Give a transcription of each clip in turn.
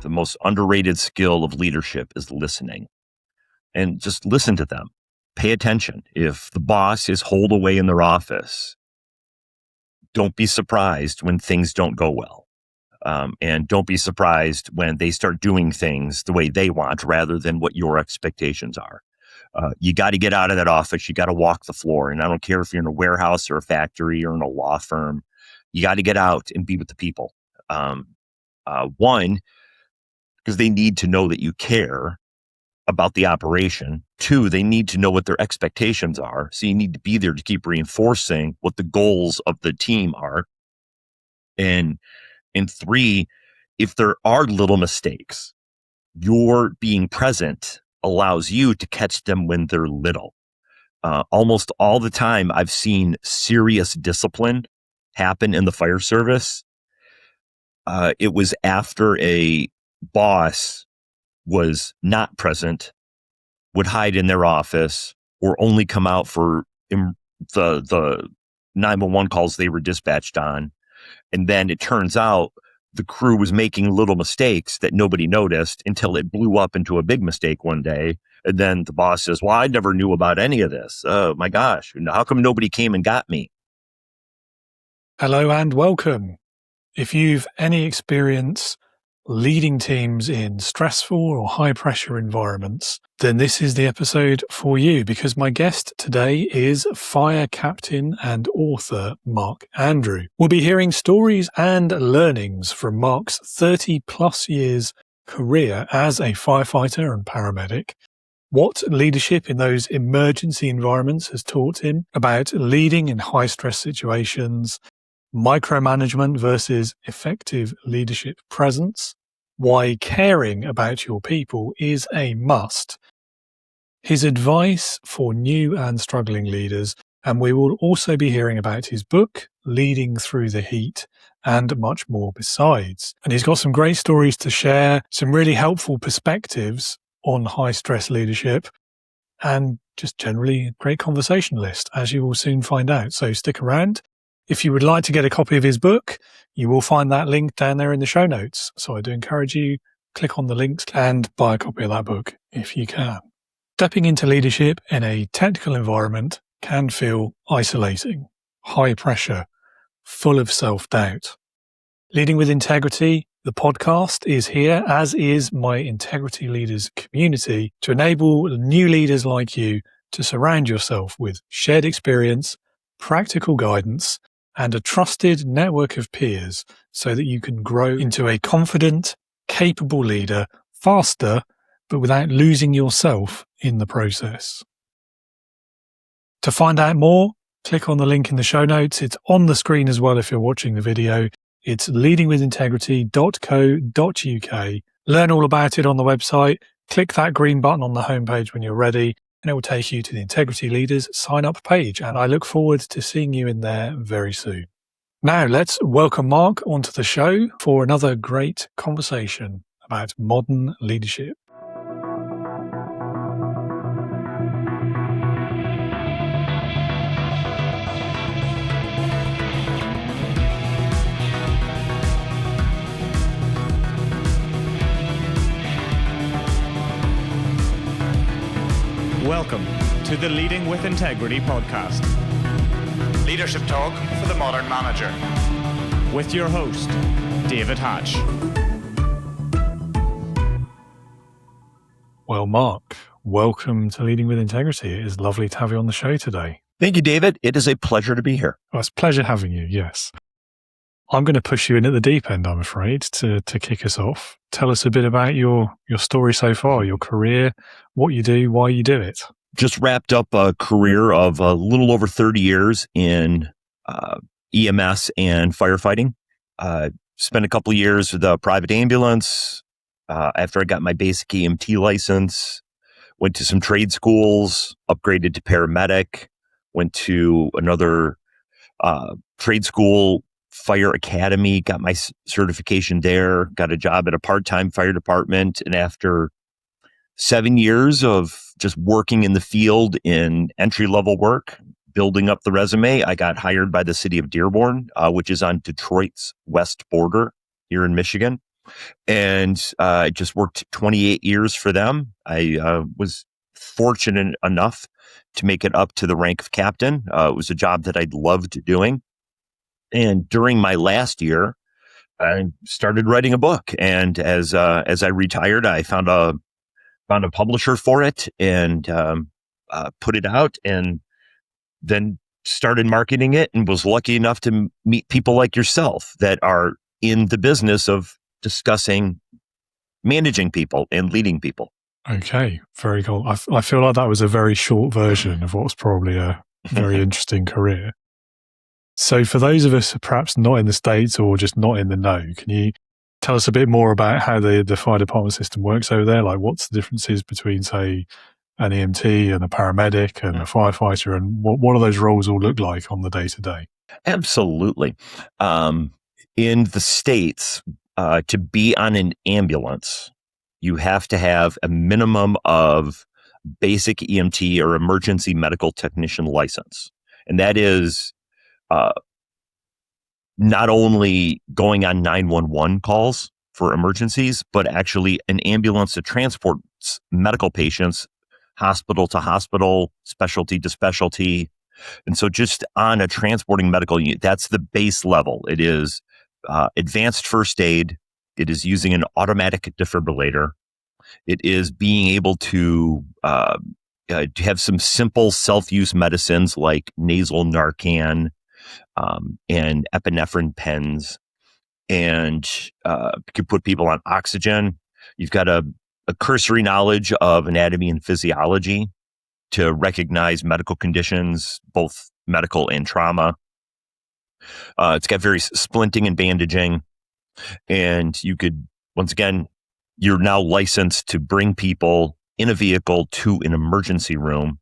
the most underrated skill of leadership is listening. And just listen to them. Pay attention. If the boss is holed away in their office, don't be surprised when things don't go well. And don't be surprised when they start doing things the way they want rather than what your expectations are. You got to get out of that office. You got to walk the floor. And I don't care if you're in a warehouse or a factory or in a law firm. You got to get out and be with the people. One, because they need to know that you care about the operation. Two, they need to know what their expectations are. So you need to be there to keep reinforcing what the goals of the team are. And three, if there are little mistakes, your being present allows you to catch them when they're little. Almost all the time, I've seen serious discipline happen in the fire service. It was after a boss was not present, would hide in their office, or only come out for the 911 calls they were dispatched on. And then it turns out the crew was making little mistakes that nobody noticed until it blew up into a big mistake one day. And then the boss says, well, I never knew about any of this. Oh my gosh, how come nobody came and got me? Hello and welcome. If you've any experience leading teams in stressful or high pressure environments, then this is the episode for you, because my guest today is fire captain and author Mark Andrew. We'll be hearing stories and learnings from Mark's 30 plus years career as a firefighter and paramedic, what leadership in those emergency environments has taught him about leading in high stress situations, micromanagement versus effective leadership presence, why caring about your people is a must, his advice for new and struggling leaders, and we will also be hearing about his book, Leading Through the Heat, and much more besides. And he's got some great stories to share, some really helpful perspectives on high stress leadership, and just generally a great conversationalist, as you will soon find out. So stick around. If you would like to get a copy of his book, you will find that link down there in the show notes. So I do encourage you, click on the links and buy a copy of that book if you can. Stepping into leadership in a technical environment can feel isolating, high pressure, full of self-doubt. Leading with Integrity, the podcast, is here, as is my Integrity Leaders community, to enable new leaders like you to surround yourself with shared experience, practical guidance, and a trusted network of peers so that you can grow into a confident, capable leader faster, but without losing yourself in the process. To find out more, click on the link in the show notes. It's on the screen as well if you're watching the video. It's leadingwithintegrity.co.uk. Learn all about it on the website. Click that green button on the homepage when you're ready, and it will take you to the Integrity Leaders sign-up page, and I look forward to seeing you in there very soon. Now, let's welcome Mark onto the show for another great conversation about modern leadership. Welcome to the Leading with Integrity podcast. Leadership talk for the modern manager. With your host, David Hatch. Well, Mark, welcome to Leading with Integrity. It is lovely to have you on the show today. Thank you, David. It is a pleasure to be here. Well, it's a pleasure having you, yes. I'm going to push you in at the deep end, I'm afraid, to kick us off. Tell us a bit about your story so far, your career, what you do, why you do it. Just wrapped up a career of a little over 30 years in EMS and firefighting. Spent a couple of years with a private ambulance. After I got my basic EMT license, went to some trade schools, upgraded to paramedic, went to another trade school, fire academy, got my certification there, got a job at a part-time fire department. And after 7 years of just working in the field in entry-level work, building up the resume, I got hired by the city of Dearborn, which is on Detroit's west border here in Michigan. And I just worked 28 years for them. I was fortunate enough to make it up to the rank of captain. It was a job that I loved doing. And during my last year, I started writing a book. And as I retired, I found a publisher for it and put it out, and then started marketing it, and was lucky enough to meet people like yourself that are in the business of discussing managing people and leading people. Okay, very cool. I feel like that was a very short version of what's probably a very interesting career. So for those of us perhaps not in the States or just not in the know, can you tell us a bit more about how the fire department system works over there? Like, what's the differences between, say, an EMT and a paramedic and a firefighter, and what do those roles all look like on the day-to-day? Absolutely. In the States, to be on an ambulance, you have to have a minimum of basic EMT or emergency medical technician license. And that is not only going on 911 calls for emergencies, but actually an ambulance that transports medical patients hospital to hospital, specialty to specialty. And so just on a transporting medical unit, that's the base level. It is advanced first aid. It is using an automatic defibrillator. It is being able to have some simple self-use medicines like nasal Narcan and epinephrine pens, and could put people on oxygen. You've got a cursory knowledge of anatomy and physiology to recognize medical conditions, both medical and trauma. It's got various splinting and bandaging. And you could, once again, you're now licensed to bring people in a vehicle to an emergency room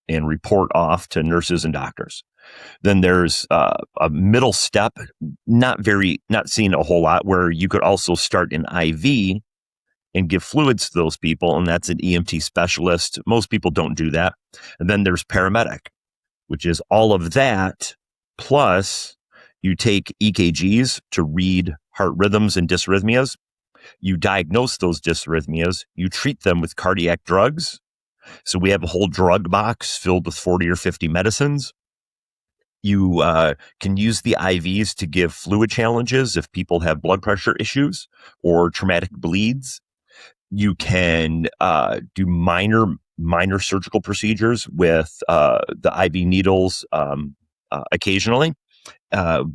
and report off to nurses and doctors. Then there's a middle step, not seen a whole lot, where you could also start an IV and give fluids to those people, and that's an EMT specialist. Most people don't do that. And then there's paramedic, which is all of that, plus you take EKGs to read heart rhythms and dysrhythmias. You diagnose those dysrhythmias. You treat them with cardiac drugs. So we have a whole drug box filled with 40 or 50 medicines. You can use the IVs to give fluid challenges if people have blood pressure issues or traumatic bleeds. You can do minor surgical procedures with the IV needles occasionally.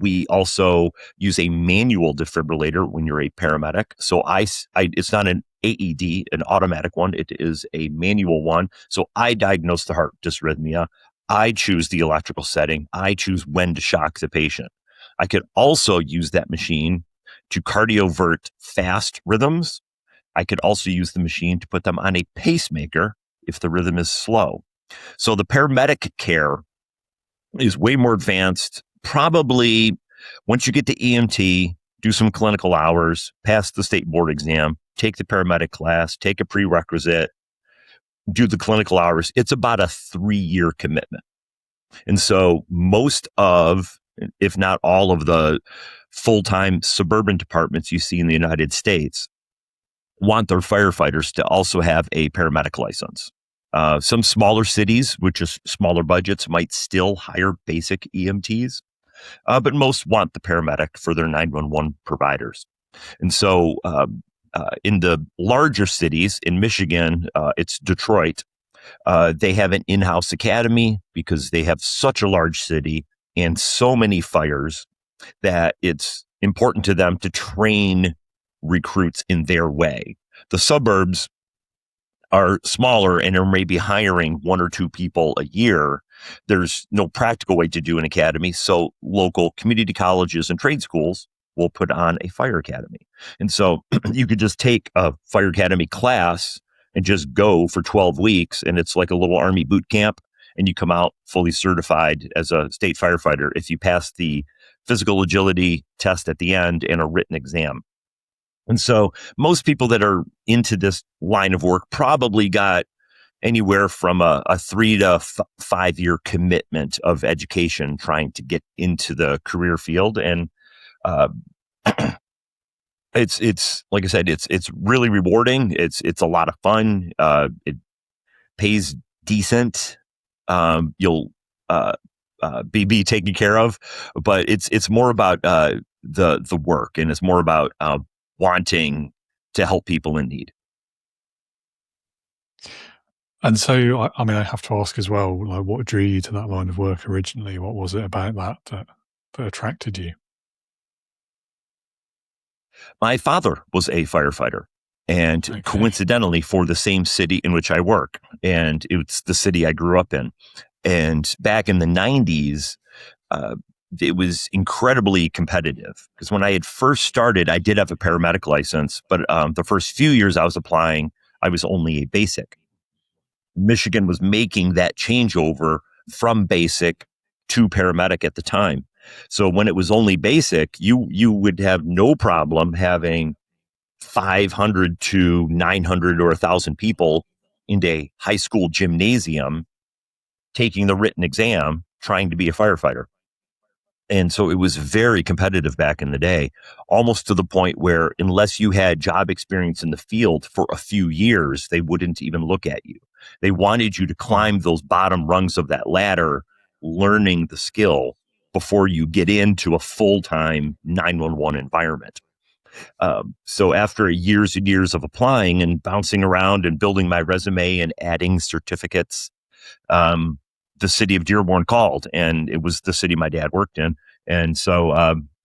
We also use a manual defibrillator when you're a paramedic. So it's not an AED, an automatic one. It is a manual one. So I diagnose the heart dysrhythmia. I choose the electrical setting. I choose when to shock the patient. I could also use that machine to cardiovert fast rhythms. I could also use the machine to put them on a pacemaker if the rhythm is slow. So the paramedic care is way more advanced. Probably once you get to EMT, do some clinical hours, pass the state board exam, take the paramedic class, take a prerequisite, do the clinical hours. It's about a 3-year commitment. And so most of, if not all of the full-time suburban departments you see in the United States want their firefighters to also have a paramedic license. Some smaller cities, which is smaller budgets, might still hire basic EMTs, but most want the paramedic for their 911 providers. And so in the larger cities, in Michigan, it's Detroit, they have an in-house academy because they have such a large city and so many fires that it's important to them to train recruits in their way. The suburbs are smaller and are maybe hiring 1 or 2 people a year. There's no practical way to do an academy. So local community colleges and trade schools will put on a fire academy. And so you could just take a fire academy class and just go for 12 weeks. And it's like a little Army boot camp. And you come out fully certified as a state firefighter if you pass the physical agility test at the end and a written exam. And so most people that are into this line of work probably got anywhere from a 3 to 5 year commitment of education trying to get into the career field. And It's like I said, it's really rewarding. It's a lot of fun. It pays decent. You'll be taken care of, but it's more about the work, and it's more about wanting to help people in need. And so, I mean, I have to ask as well, like, what drew you to that line of work originally? What was it about that attracted you? My father was a firefighter, and Okay. coincidentally for the same city in which I work, and it's the city I grew up in. And back in the 90s, uh, it was incredibly competitive because when I had first started, I did have a paramedic license, but the first few years I was applying, I was only a basic. Michigan was making that changeover from basic to paramedic at the time. So when it was only basic, you would have no problem having 500 to 900 or 1,000 people in a high school gymnasium taking the written exam, trying to be a firefighter. And so it was very competitive back in the day, almost to the point where unless you had job experience in the field for a few years, they wouldn't even look at you. They wanted you to climb those bottom rungs of that ladder, learning the skill before you get into a full-time 911 environment. So after years and years of applying and bouncing around and building my resume and adding certificates, the city of Dearborn called, and it was the city my dad worked in. And so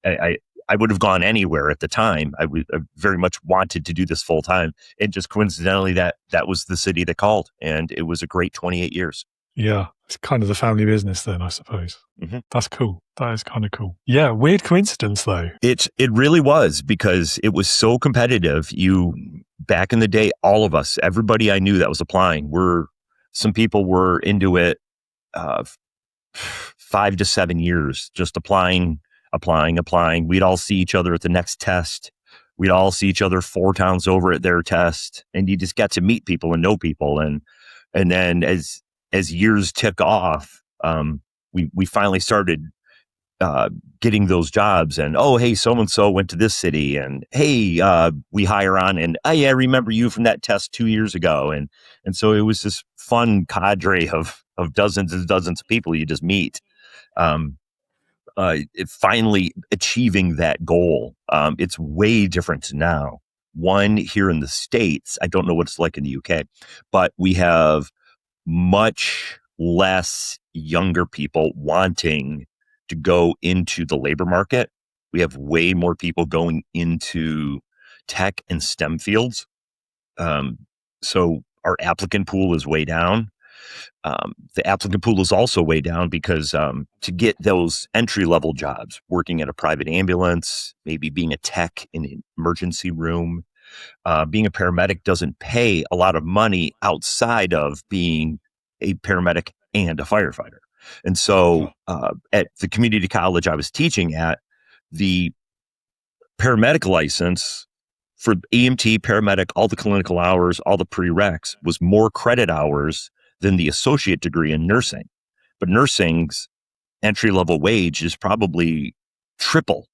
I would have gone anywhere at the time. I very much wanted to do this full time. And just coincidentally, that was the city that called. And it was a great 28 years. Yeah, it's kind of the family business then, I suppose. Mm-hmm. That's cool. That is kind of cool. Yeah, weird coincidence though. It really was, because it was so competitive. Back in the day, all of us, everybody I knew that was applying, some people were into it 5 to 7 years, just applying. We'd all see each other at the next test. We'd all see each other 4 towns over at their test, and you just got to meet people and know people. And then as years tick off, we finally started getting those jobs, and oh, hey, so and so went to this city, and hey, we hire on, and oh yeah, I remember you from that test 2 years ago, and so it was this fun cadre of dozens and dozens of people you just meet. Finally achieving that goal. It's way different now. One, here in the States, I don't know what it's like in the UK, but we have much less younger people wanting to go into the labor market. We have way more people going into tech and STEM fields. So our applicant pool is way down. The applicant pool is also way down because to get those entry-level jobs, working at a private ambulance, maybe being a tech in an emergency room, being a paramedic doesn't pay a lot of money outside of being a paramedic and a firefighter. And so at the community college I was teaching at, the paramedic license for EMT, paramedic, all the clinical hours, all the prereqs was more credit hours than the associate degree in nursing. But nursing's entry-level wage is probably triple,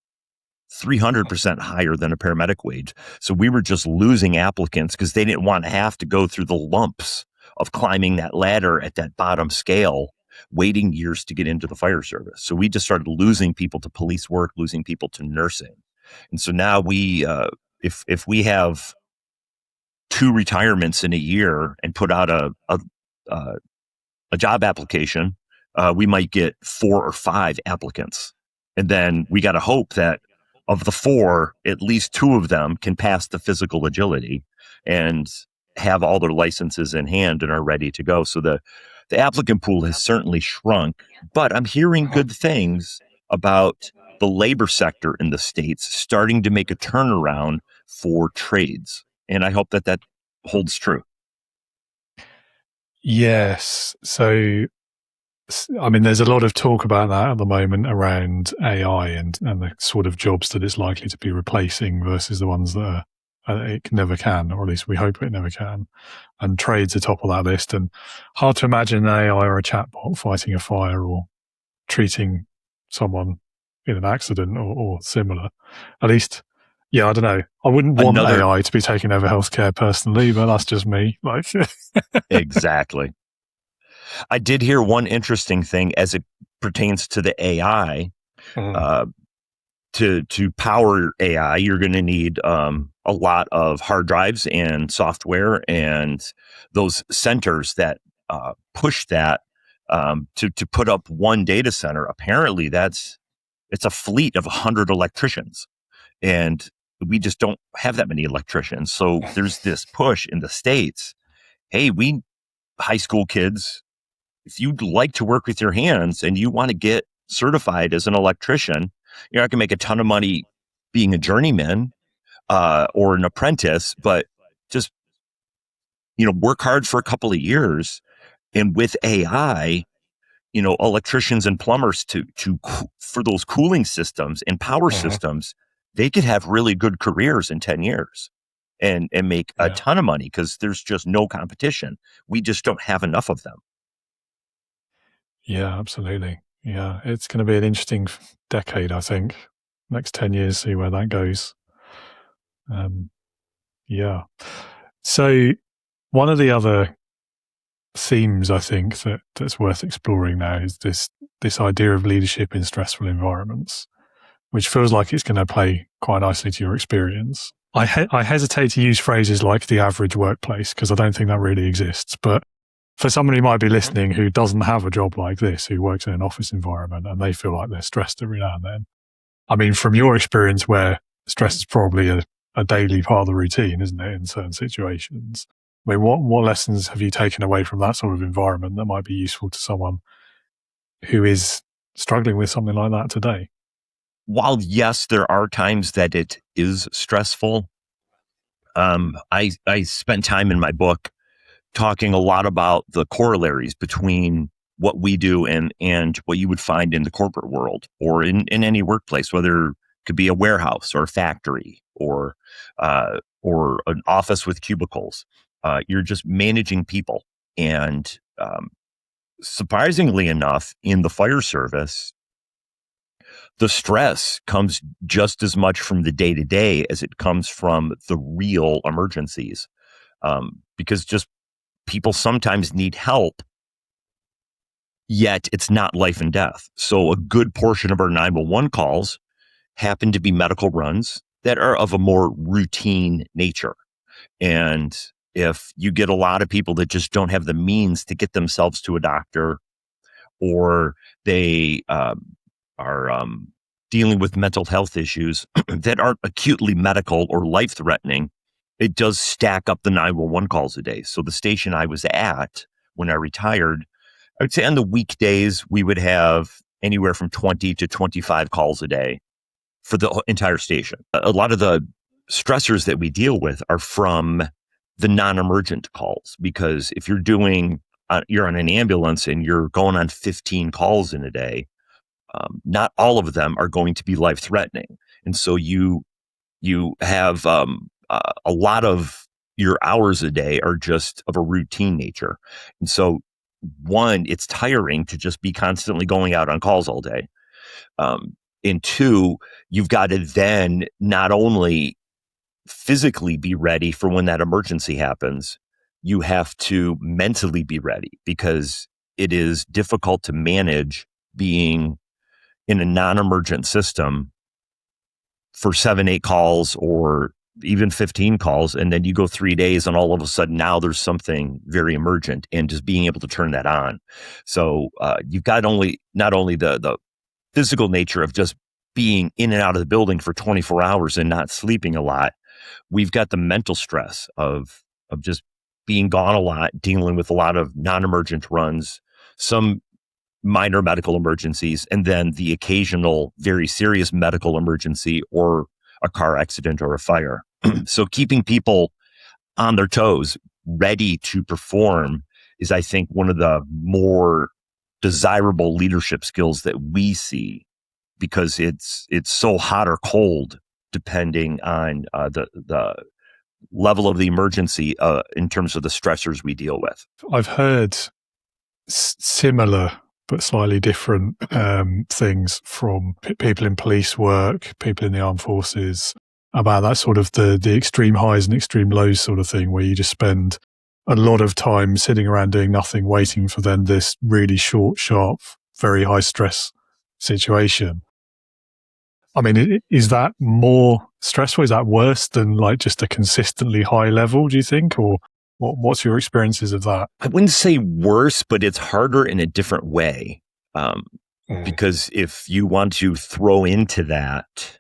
300% higher than a paramedic wage. So we were just losing applicants because they didn't want to have to go through the lumps of climbing that ladder at that bottom scale, waiting years to get into the fire service. So we just started losing people to police work, losing people to nursing. And so now we, if we have 2 retirements in a year and put out a job application, we might get 4 or 5 applicants. And then we got to hope that of the 4, at least 2 of them can pass the physical agility and have all their licenses in hand and are ready to go. So the applicant pool has certainly shrunk, but I'm hearing good things about the labor sector in the States starting to make a turnaround for trades. And I hope that holds true. Yes. So, I mean, there's a lot of talk about that at the moment around AI and the sort of jobs that it's likely to be replacing versus the ones that it never can, or at least we hope it never can. And trades are top of that list. And hard to imagine an AI or a chatbot fighting a fire or treating someone in an accident or similar. At least Yeah, I don't know. I wouldn't want Another AI to be taking over healthcare personally, but that's just me. Like, exactly. I did hear one interesting thing as it pertains to the AI. Uh, to power AI, you're going to need a lot of hard drives and software and those centers that push that to put up one data center. Apparently, it's a fleet of 100 electricians, and we just don't have that many electricians. So there's this push in the States. Hey, we high school kids, if you'd like to work with your hands and you want to get certified as an electrician, you're not going to make a ton of money being a journeyman or an apprentice, but just, work hard for a couple of years. And with AI, electricians and plumbers for those cooling systems and power systems, they could have really good careers in 10 years and make a ton of money because there's just no competition. We just don't have enough of them. Yeah, absolutely. Yeah, it's going to be an interesting decade, I think. Next 10 years, see where that goes. Yeah. So one of the other themes I think that's worth exploring now is this idea of leadership in stressful environments, which feels like it's going to play quite nicely to your experience. I hesitate to use phrases like the average workplace because I don't think that really exists. But for someone who might be listening who doesn't have a job like this, who works in an office environment and they feel like they're stressed every now and then, I mean, from your experience where stress is probably a daily part of the routine, isn't it, in certain situations? I mean, what lessons have you taken away from that sort of environment that might be useful to someone who is struggling with something like that today? While, yes, there are times that it is stressful, I spent time in my book talking a lot about the corollaries between what we do and what you would find in the corporate world or in any workplace, whether it could be a warehouse or a factory or an office with cubicles. You're just managing people. And surprisingly enough, in the fire service, the stress comes just as much from the day to day as it comes from the real emergencies. Because just people sometimes need help, yet it's not life and death. So a good portion of our 911 calls happen to be medical runs that are of a more routine nature. And if you get a lot of people that just don't have the means to get themselves to a doctor, or they are dealing with mental health issues that aren't acutely medical or life-threatening, it does stack up the 911 calls a day. So the station I was at when I retired, I would say on the weekdays, we would have anywhere from 20 to 25 calls a day for the entire station. A lot of the stressors that we deal with are from the non-emergent calls, because if you're you're on an ambulance and you're going on 15 calls in a day, not all of them are going to be life-threatening. And so you have a lot of your hours a day are just of a routine nature. And so, one, it's tiring to just be constantly going out on calls all day. And two, you've got to then not only physically be ready for when that emergency happens, you have to mentally be ready, because it is difficult to manage being in a non-emergent system for 7-8 calls or even 15 calls, and then you go 3 days and all of a sudden now there's something very emergent, and just being able to turn that on. So you've got not only the physical nature of just being in and out of the building for 24 hours and not sleeping a lot, we've got the mental stress of just being gone a lot, dealing with a lot of non-emergent runs, some minor medical emergencies, and then the occasional very serious medical emergency or a car accident or a fire. So keeping people on their toes, ready to perform, is, I think, one of the more desirable leadership skills that we see, because it's so hot or cold depending on the level of the emergency in terms of the stressors we deal with. I've heard similar but slightly different things from people in police work, people in the armed forces, about that sort of the extreme highs and extreme lows sort of thing, where you just spend a lot of time sitting around doing nothing, waiting for then this really short, sharp, very high stress situation. I mean, is that more stressful? Is that worse than like just a consistently high level, do you think? Or what's your experiences of that? I wouldn't say worse, but it's harder in a different way. Because if you want to throw into that,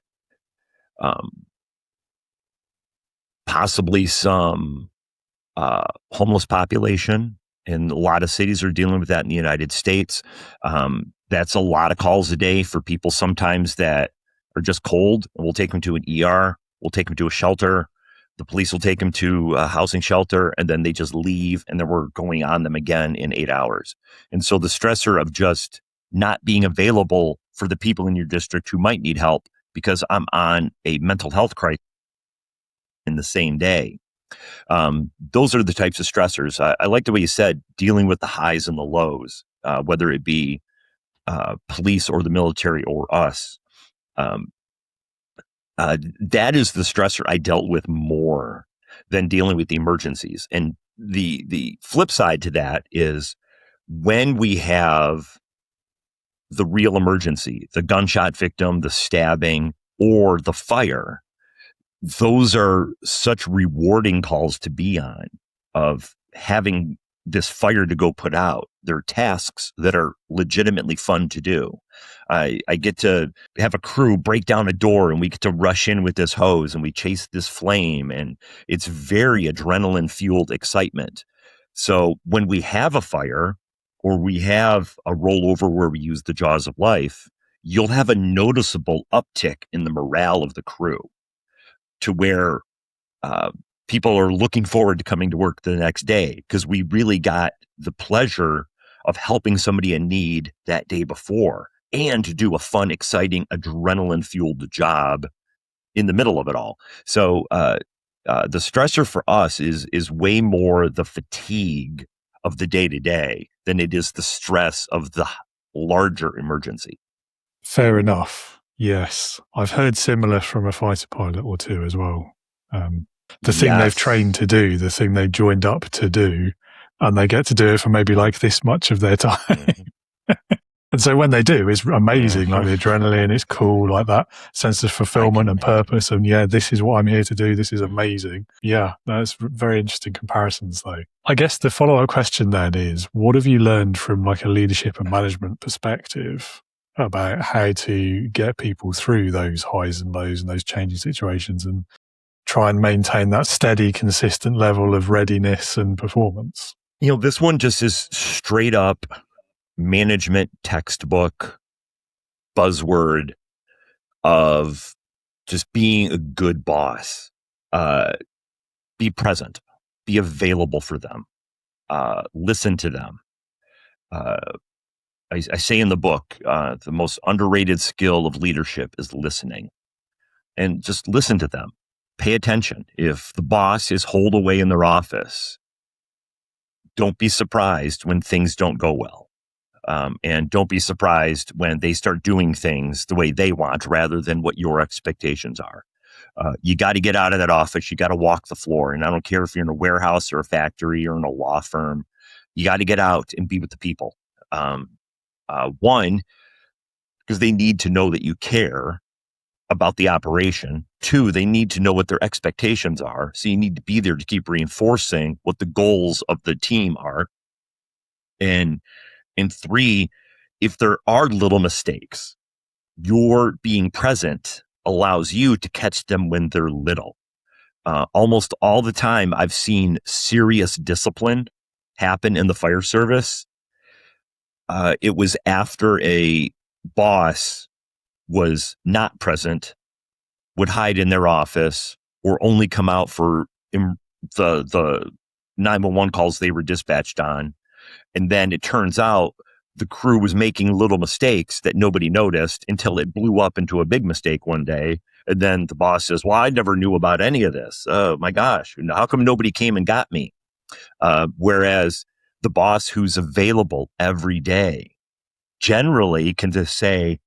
possibly some homeless population, and a lot of cities are dealing with that in the United States. That's a lot of calls a day for people sometimes that are just cold, and we'll take them to an ER, we'll take them to a shelter, the police will take them to a housing shelter, and then they just leave, and then we're going on them again in 8 hours. And so the stressor of just not being available for the people in your district who might need help because I'm on a mental health crisis in the same day. Those are the types of stressors. I like the way you said, dealing with the highs and the lows, whether it be police or the military or us. That is the stressor I dealt with more than dealing with the emergencies. And the flip side to that is when we have the real emergency, the gunshot victim, the stabbing, or the fire, those are such rewarding calls to be on, of having this fire to go put out. They're tasks that are legitimately fun to do. I get to have a crew break down a door, and we get to rush in with this hose and we chase this flame, and it's very adrenaline fueled excitement. So when we have a fire or we have a rollover where we use the jaws of life, you'll have a noticeable uptick in the morale of the crew, to where people are looking forward to coming to work the next day because we really got the pleasure of helping somebody in need that day before, and to do a fun, exciting, adrenaline-fueled job in the middle of it all. So the stressor for us is way more the fatigue of the day-to-day than it is the stress of the larger emergency. Fair enough. Yes. I've heard similar from a fighter pilot or two as well. The thing they've trained to do, the thing they joined up to do, and they get to do it for maybe like this much of their time. Mm-hmm. And so when they do, it's amazing, mm-hmm. Like the adrenaline, it's cool, like that sense of fulfillment and purpose. And yeah, this is what I'm here to do. This is amazing. Yeah, that's very interesting comparisons though. I guess the follow-up question then is, what have you learned from like a leadership and management perspective about how to get people through those highs and lows and those changing situations and try and maintain that steady, consistent level of readiness and performance? You know, this one just is straight up management textbook buzzword of just being a good boss. Be present, be available for them, listen to them. I say in the book, the most underrated skill of leadership is listening, and just listen to them. Pay attention. If the boss is holed away in their office, don't be surprised when things don't go well. And don't be surprised when they start doing things the way they want rather than what your expectations are. You got to get out of that office. You got to walk the floor. And I don't care if you're in a warehouse or a factory or in a law firm, you got to get out and be with the people. One, because they need to know that you care about the operation. Two, they need to know what their expectations are. So you need to be there to keep reinforcing what the goals of the team are. And three, if there are little mistakes, your being present allows you to catch them when they're little. Almost all the time, I've seen serious discipline happen in the fire service. It was after a boss was not present, would hide in their office, or only come out for the 911 calls they were dispatched on. And then it turns out the crew was making little mistakes that nobody noticed until it blew up into a big mistake one day. And then the boss says, well, I never knew about any of this. Oh my gosh, how come nobody came and got me? Whereas the boss who's available every day generally can just say,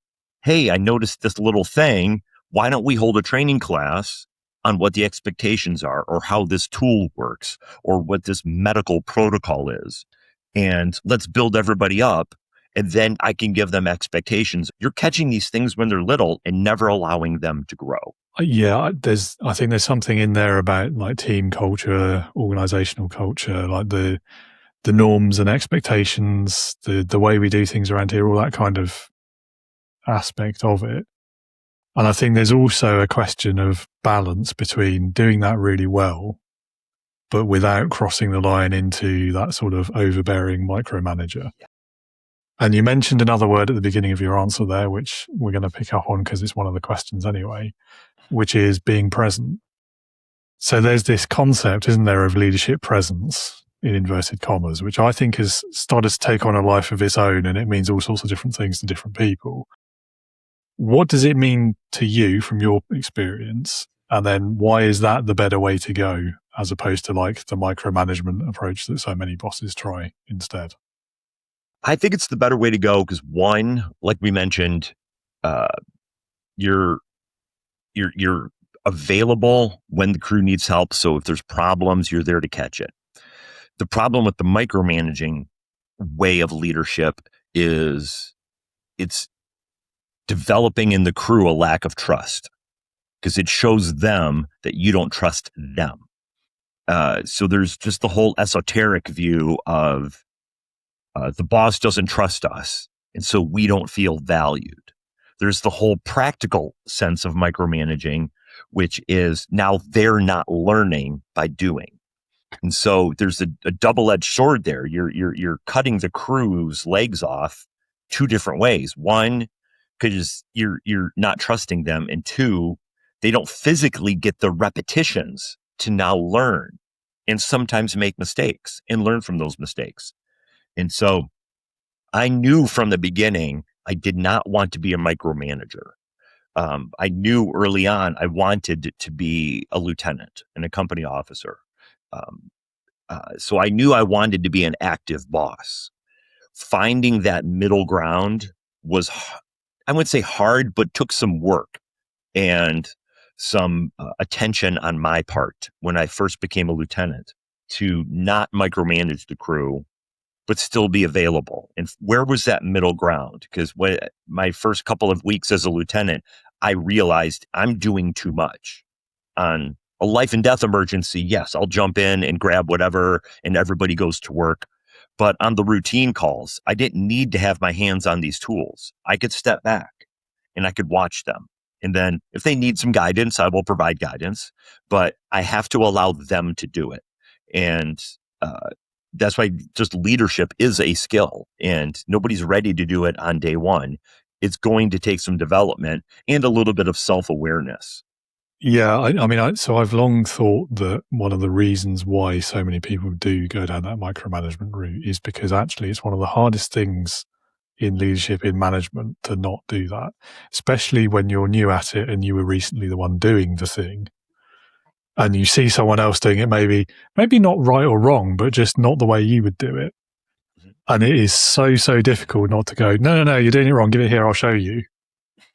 hey, I noticed this little thing. Why don't we hold a training class on what the expectations are or how this tool works or what this medical protocol is. And let's build everybody up. And then I can give them expectations. You're catching these things when they're little and never allowing them to grow. Yeah, I think there's something in there about like team culture, organizational culture, like the norms and expectations, the way we do things around here, all that kind of aspect of it. And I think there's also a question of balance between doing that really well, but without crossing the line into that sort of overbearing micromanager. Yeah. And you mentioned another word at the beginning of your answer there, which we're going to pick up on because it's one of the questions anyway, which is being present. So there's this concept, isn't there, of leadership presence in inverted commas, which I think has started to take on a life of its own, and it means all sorts of different things to different people. What does it mean to you from your experience? And then why is that the better way to go as opposed to like the micromanagement approach that so many bosses try instead? I think it's the better way to go because one, like we mentioned, you're available when the crew needs help. So if there's problems, you're there to catch it. The problem with the micromanaging way of leadership is it's developing in the crew a lack of trust because it shows them that you don't trust them. So there's just the whole esoteric view of the boss doesn't trust us, and so we don't feel valued. There's the whole practical sense of micromanaging, which is now they're not learning by doing. And so there's a double-edged sword there. You're cutting the crew's legs off two different ways. One, because you're not trusting them, and two, they don't physically get the repetitions to now learn and sometimes make mistakes and learn from those mistakes. And so I knew from the beginning I did not want to be a micromanager. I knew early on I wanted to be a lieutenant and a company officer. So I knew I wanted to be an active boss. Finding that middle ground was, I wouldn't say hard, but took some work and some attention on my part when I first became a lieutenant to not micromanage the crew, but still be available. And where was that middle ground? Because my first couple of weeks as a lieutenant, I realized I'm doing too much. On a life and death emergency, yes, I'll jump in and grab whatever and everybody goes to work. But on the routine calls, I didn't need to have my hands on these tools. I could step back and I could watch them. And then if they need some guidance, I will provide guidance, but I have to allow them to do it. And that's why just leadership is a skill and nobody's ready to do it on day one. It's going to take some development and a little bit of self-awareness. Yeah, I mean, so I've long thought that one of the reasons why so many people do go down that micromanagement route is because actually it's one of the hardest things in leadership, in management, to not do that, especially when you're new at it and you were recently the one doing the thing. And you see someone else doing it, maybe not right or wrong, but just not the way you would do it. Mm-hmm. And it is so difficult not to go, no, you're doing it wrong. Give it here, I'll show you.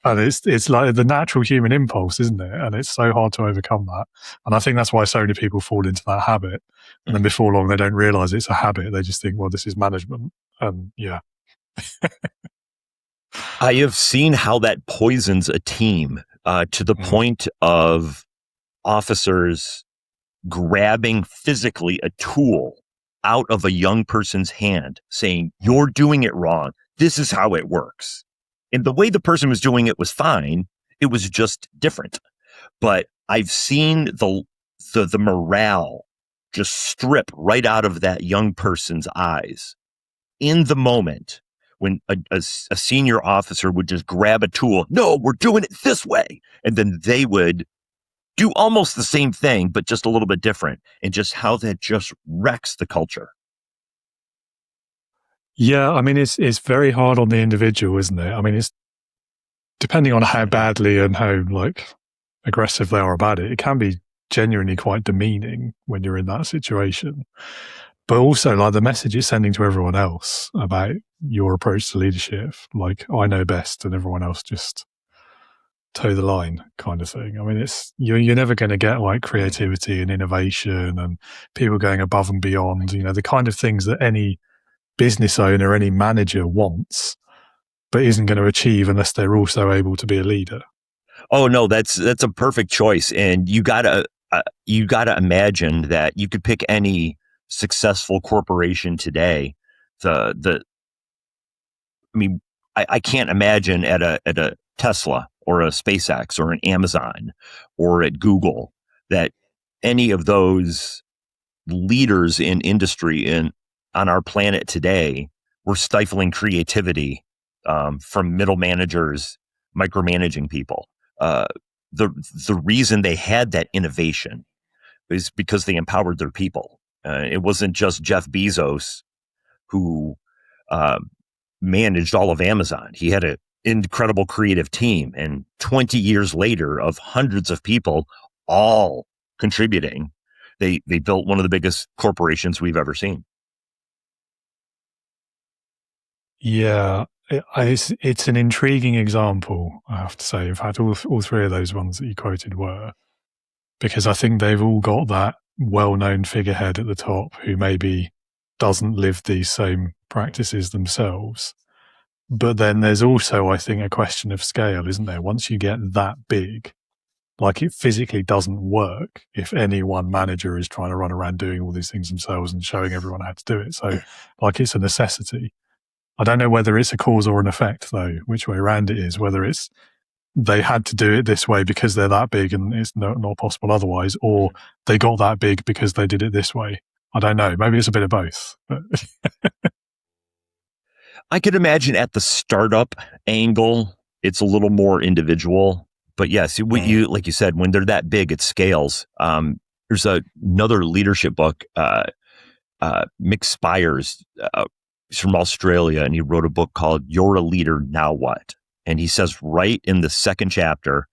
And it's like the natural human impulse, isn't it? And it's so hard to overcome that. And I think that's why so many people fall into that habit. And then before long, they don't realize it's a habit. They just think, well, this is management. And yeah. I have seen how that poisons a team to the point of officers grabbing physically a tool out of a young person's hand saying, you're doing it wrong. This is how it works. And the way the person was doing it was fine. It was just different. But I've seen the morale just strip right out of that young person's eyes in the moment when a senior officer would just grab a tool. No, we're doing it this way. And then they would do almost the same thing, but just a little bit different. And just how that just wrecks the culture. Yeah, I mean, it's very hard on the individual, isn't it? I mean, it's depending on how badly and how like aggressive they are about it. It can be genuinely quite demeaning when you're in that situation. But also, like the message it's sending to everyone else about your approach to leadership, like I know best, and everyone else just toe the line kind of thing. I mean, you're never going to get like creativity and innovation and people going above and beyond, the kind of things that any business owner, any manager wants, but isn't going to achieve unless they're also able to be a leader. Oh no, that's a perfect choice. And you gotta imagine that you could pick any successful corporation today. I can't imagine at a Tesla or a SpaceX or an Amazon or at Google that any of those leaders in industry on our planet today were stifling creativity from middle managers micromanaging people. The reason they had that innovation is because they empowered their people. It wasn't just Jeff Bezos who managed all of Amazon. He had an incredible creative team, and 20 years later, of hundreds of people all contributing, they built one of the biggest corporations we've ever seen. Yeah, it's an intriguing example, I have to say. In fact, all three of those ones that you quoted were, because I think they've all got that well-known figurehead at the top who maybe doesn't live these same practices themselves. But then there's also, I think, a question of scale, isn't there? Once you get that big, like it physically doesn't work if any one manager is trying to run around doing all these things themselves and showing everyone how to do it. So like it's a necessity. I don't know whether it's a cause or an effect, though, which way around it is, whether it's they had to do it this way because they're that big and it's not possible otherwise, or they got that big because they did it this way. I don't know. Maybe it's a bit of both. But I could imagine at the startup angle, it's a little more individual. But yes, like you said, when they're that big, it scales. There's another leadership book, Mick Spires, he's from Australia, and he wrote a book called You're a Leader, Now What? And he says right in the second chapter,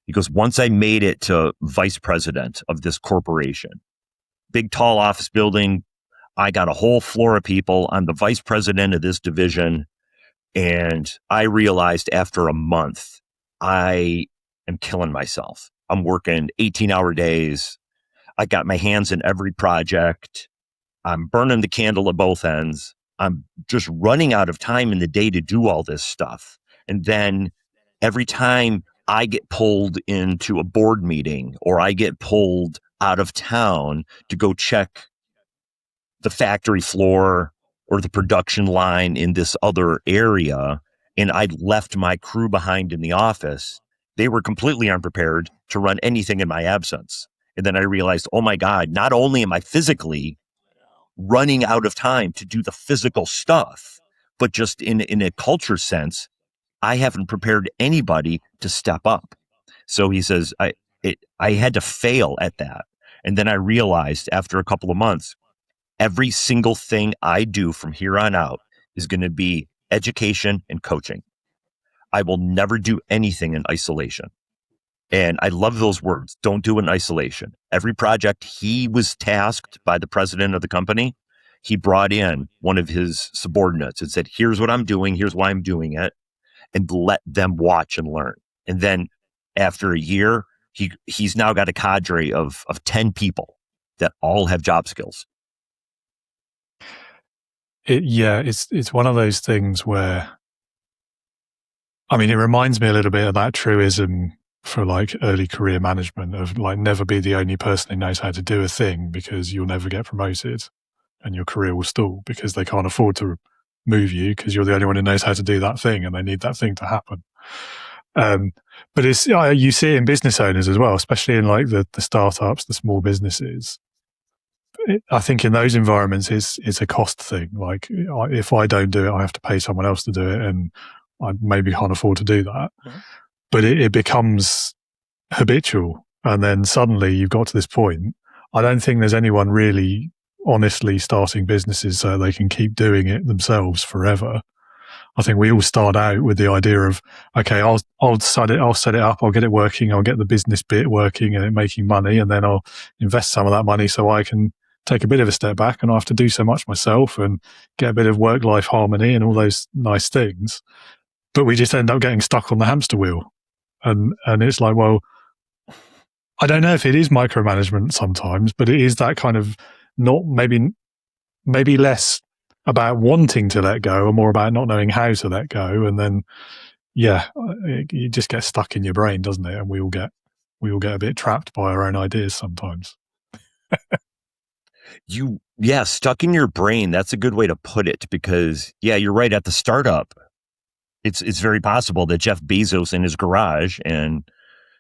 he goes, once I made it to vice president of this corporation, big, tall office building, I got a whole floor of people. I'm the vice president of this division. And I realized after a month, I am killing myself. I'm working 18-hour days. I got my hands in every project. I'm burning the candle at both ends. I'm just running out of time in the day to do all this stuff. And then every time I get pulled into a board meeting or I get pulled out of town to go check the factory floor or the production line in this other area, and I left my crew behind in the office, they were completely unprepared to run anything in my absence. And then I realized, oh my God, not only am I physically running out of time to do the physical stuff, but just in a culture sense, I haven't prepared anybody to step up. So he says, I had to fail at that. And then I realized after a couple of months, every single thing I do from here on out is going to be education and coaching. I will never do anything in isolation. And I love those words. Don't do it in isolation. Every project he was tasked by the president of the company, he brought in one of his subordinates and said, here's what I'm doing. Here's why I'm doing it. And let them watch and learn. And then after a year, he's now got a cadre of 10 people that all have job skills. It's one of those things where, I mean, it reminds me a little bit of that truism for like early career management of like never be the only person who knows how to do a thing, because you'll never get promoted and your career will stall because they can't afford to move you because you're the only one who knows how to do that thing and they need that thing to happen. But it's, you see it in business owners as well, especially in like the startups, the small businesses. I think in those environments, it's a cost thing. Like if I don't do it, I have to pay someone else to do it, and I maybe can't afford to do that. Mm-hmm. But it becomes habitual, and then suddenly you've got to this point. I don't think there's anyone really honestly starting businesses so they can keep doing it themselves forever. I think we all start out with the idea of, okay, I'll set it up, I'll get it working, I'll get the business bit working and making money, and then I'll invest some of that money so I can take a bit of a step back and I have to do so much myself and get a bit of work-life harmony and all those nice things. But we just end up getting stuck on the hamster wheel. And it's like, well, I don't know if it is micromanagement sometimes, but it is that kind of not maybe less about wanting to let go and more about not knowing how to let go. And then, it just gets stuck in your brain, doesn't it? And we all get a bit trapped by our own ideas sometimes. Stuck in your brain. That's a good way to put it, because you're right. At the startup, it's very possible that Jeff Bezos in his garage and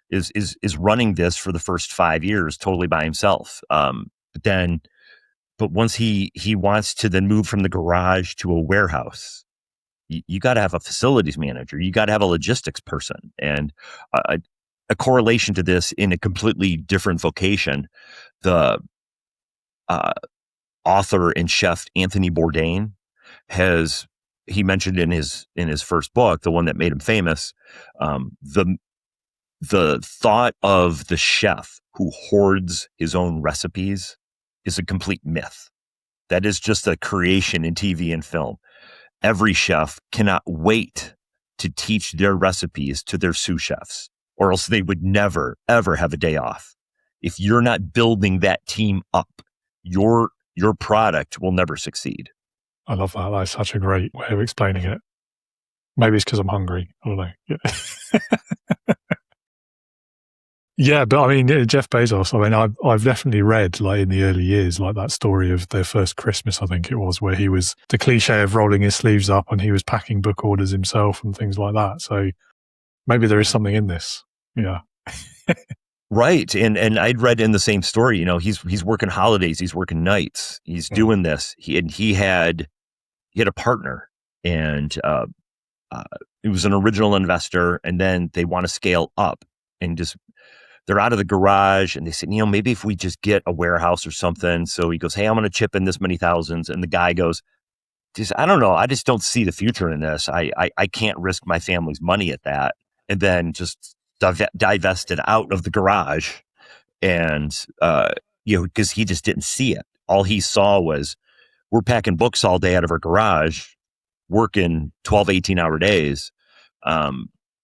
is running this for the first 5 years totally by himself. But once he wants to then move from the garage to a warehouse, you got to have a facilities manager. You got to have a logistics person, and a correlation to this in a completely different vocation. The author and chef Anthony Bourdain he mentioned in his first book, the one that made him famous, the thought of the chef who hoards his own recipes is a complete myth. That is just a creation in TV and film. Every chef cannot wait to teach their recipes to their sous chefs, or else they would never, ever have a day off. If you're not building that team up, your product will never succeed. I love that. That's such a great way of explaining it. Maybe it's because I'm hungry. I don't know. Yeah. Yeah, but I mean, Jeff Bezos, I mean, I've definitely read, like, in the early years, like that story of their first Christmas, I think it was, where he was the cliche of rolling his sleeves up and he was packing book orders himself and things like that. So maybe there is something in this. Yeah. Right. And I'd read in the same story, he's working holidays, he's working nights, he's doing this. He had a partner, and it was an original investor, and then they want to scale up, and they're out of the garage, and they said, maybe if we just get a warehouse or something. So he goes, hey, I'm going to chip in this many thousands. And the guy goes, I don't know. I just don't see the future in this. I can't risk my family's money at that. And then just divested out of the garage, and, because he just didn't see it. All he saw was, we're packing books all day out of our garage, working 12, 18-hour days.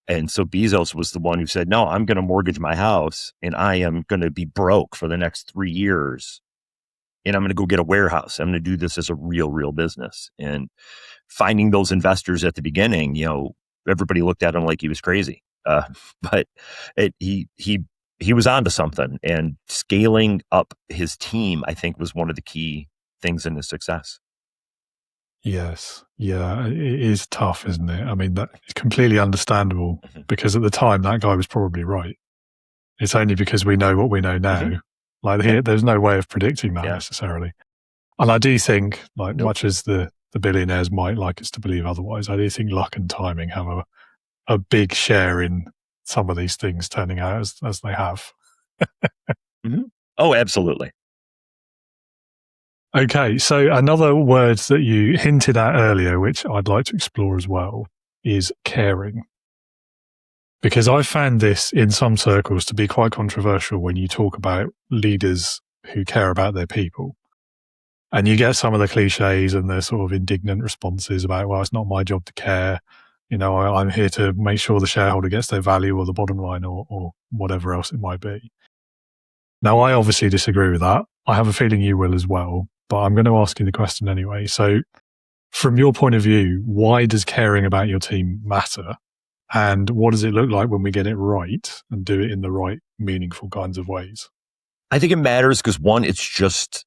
And so Bezos was the one who said, no, I'm going to mortgage my house, and I am going to be broke for the next 3 years. And I'm going to go get a warehouse. I'm going to do this as a real business. And finding those investors at the beginning, everybody looked at him like he was crazy. But he was onto something, and scaling up his team, I think, was one of the key things in his success. Yes. Yeah, it is tough, isn't it? I mean, that is completely understandable, because at the time that guy was probably right. It's only because we know what we know now. Like, there's no way of predicting that necessarily. And I do think, like, much as the billionaires might like us to believe otherwise, I do think luck and timing have a big share in some of these things turning out as they have. Oh, absolutely. Okay, so another word that you hinted at earlier, which I'd like to explore as well, is caring. Because I've found this in some circles to be quite controversial when you talk about leaders who care about their people. And you get some of the cliches and the sort of indignant responses about, well, it's not my job to care. I'm here to make sure the shareholder gets their value, or the bottom line, or whatever else it might be. Now, I obviously disagree with that. I have a feeling you will as well, but I'm going to ask you the question anyway. So from your point of view, why does caring about your team matter? And what does it look like when we get it right and do it in the right, meaningful kinds of ways? I think it matters because, one, it's just,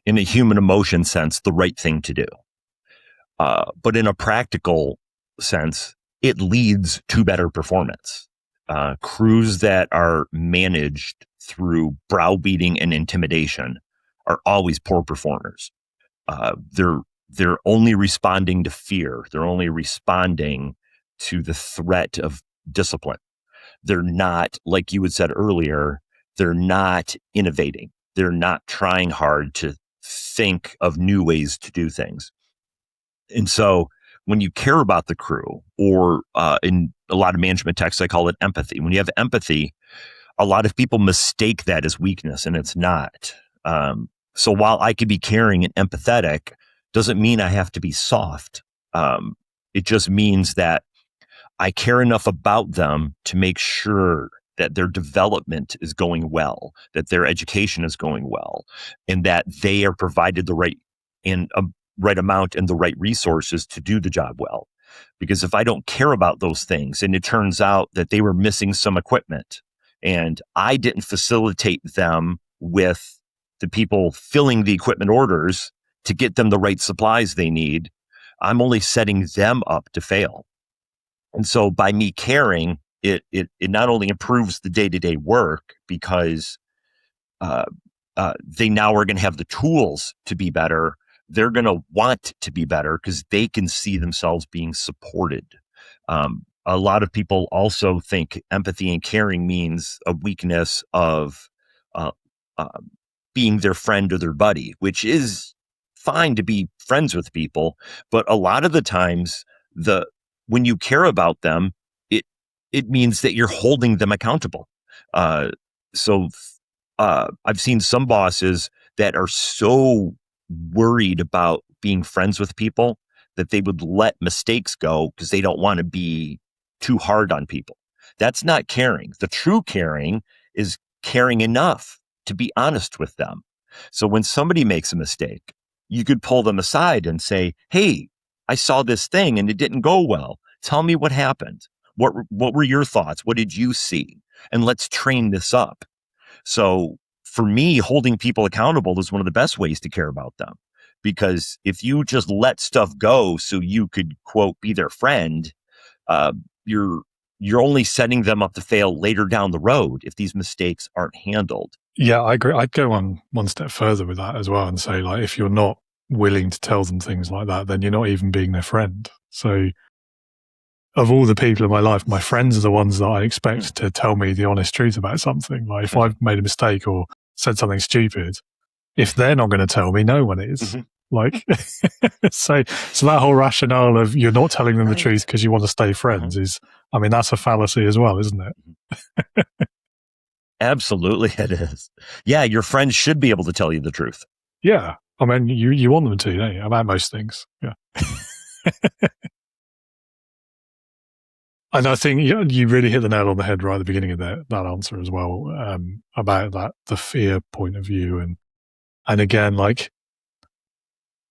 in a human emotion sense, the right thing to do. But in a practical sense, it leads to better performance. Crews that are managed through browbeating and intimidation are always poor performers. They're only responding to fear. They're only responding to the threat of discipline. They're not, like you had said earlier, they're not innovating. They're not trying hard to think of new ways to do things. And so when you care about the crew, or in a lot of management texts, I call it empathy. When you have empathy, a lot of people mistake that as weakness, and it's not. So while I could be caring and empathetic, doesn't mean I have to be soft. It just means that I care enough about them to make sure that their development is going well, that their education is going well, and that they are provided the right amount and the right resources to do the job well. Because if I don't care about those things and it turns out that they were missing some equipment and I didn't facilitate them with the people filling the equipment orders to get them the right supplies they need, I'm only setting them up to fail. And so by me caring, it not only improves the day-to-day work because they now are going to have the tools to be better. They're going to want to be better because they can see themselves being supported. A lot of people also think empathy and caring means a weakness of being their friend or their buddy, which is fine to be friends with people. But a lot of the times, when you care about them, it means that you're holding them accountable. So I've seen some bosses that are so worried about being friends with people that they would let mistakes go because they don't want to be too hard on people. That's not caring. The true caring is caring enough to be honest with them. So when somebody makes a mistake, you could pull them aside and say, hey, I saw this thing and it didn't go well. Tell me what happened. What were your thoughts? What did you see? And let's train this up. So for me, holding people accountable is one of the best ways to care about them. Because if you just let stuff go so you could, quote, be their friend, you're only setting them up to fail later down the road if these mistakes aren't handled. Yeah, I agree. I'd go one step further with that as well and say, like, if you're not willing to tell them things like that, then you're not even being their friend. So of all the people in my life, my friends are the ones that I expect to tell me the honest truth about something. Like if I've made a mistake or said something stupid, if they're not going to tell me, no one is. Mm-hmm. Like, so that whole rationale of you're not telling them the truth because you want to stay friends is, I mean, that's a fallacy as well, isn't it? Absolutely, it is. Yeah, your friends should be able to tell you the truth. Yeah. I mean, you want them to, don't you? About most things. Yeah. And I think you really hit the nail on the head right at the beginning of that answer as well, about the fear point of view. And again, like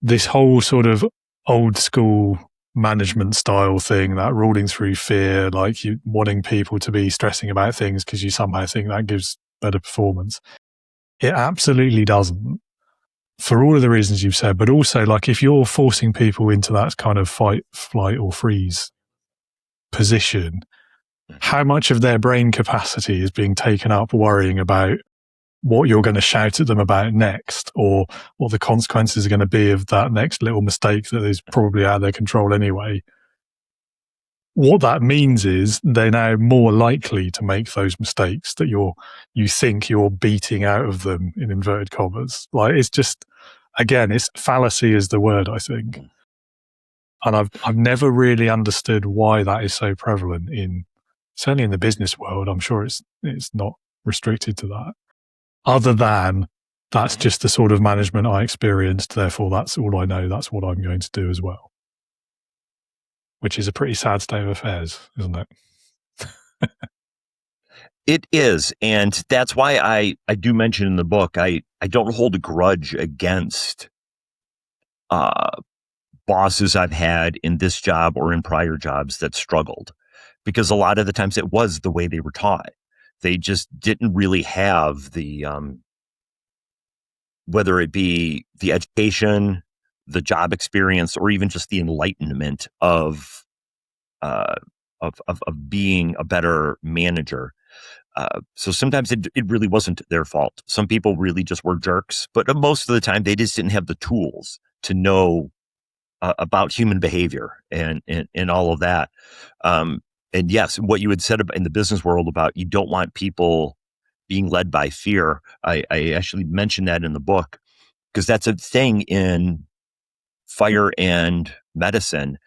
this whole sort of old school management style thing, that ruling through fear, like you wanting people to be stressing about things because you somehow think that gives better performance. It absolutely doesn't, for all of the reasons you've said, but also like if you're forcing people into that kind of fight, flight or freeze position, how much of their brain capacity is being taken up worrying about what you're going to shout at them about next, or what the consequences are going to be of that next little mistake that is probably out of their control anyway. What that means is they're now more likely to make those mistakes that you think you're beating out of them, in inverted commas. Like it's just, again, it's fallacy is the word, I think. And I've never really understood why that is so prevalent certainly in the business world. I'm sure it's not restricted to that. Other than that's just the sort of management I experienced, therefore that's all I know, that's what I'm going to do as well. Which is a pretty sad state of affairs, isn't it? It is. And that's why I do mention in the book, I don't hold a grudge against bosses I've had in this job or in prior jobs that struggled, because a lot of the times it was the way they were taught. They just didn't really have the, whether it be the education, the job experience, or even just the enlightenment of being a better manager. So sometimes it really wasn't their fault. Some people really just were jerks, but most of the time they just didn't have the tools to know about human behavior and all of that. And yes, what you had said about in the business world about you don't want people being led by fear. I actually mentioned that in the book because that's a thing in fire and medicine.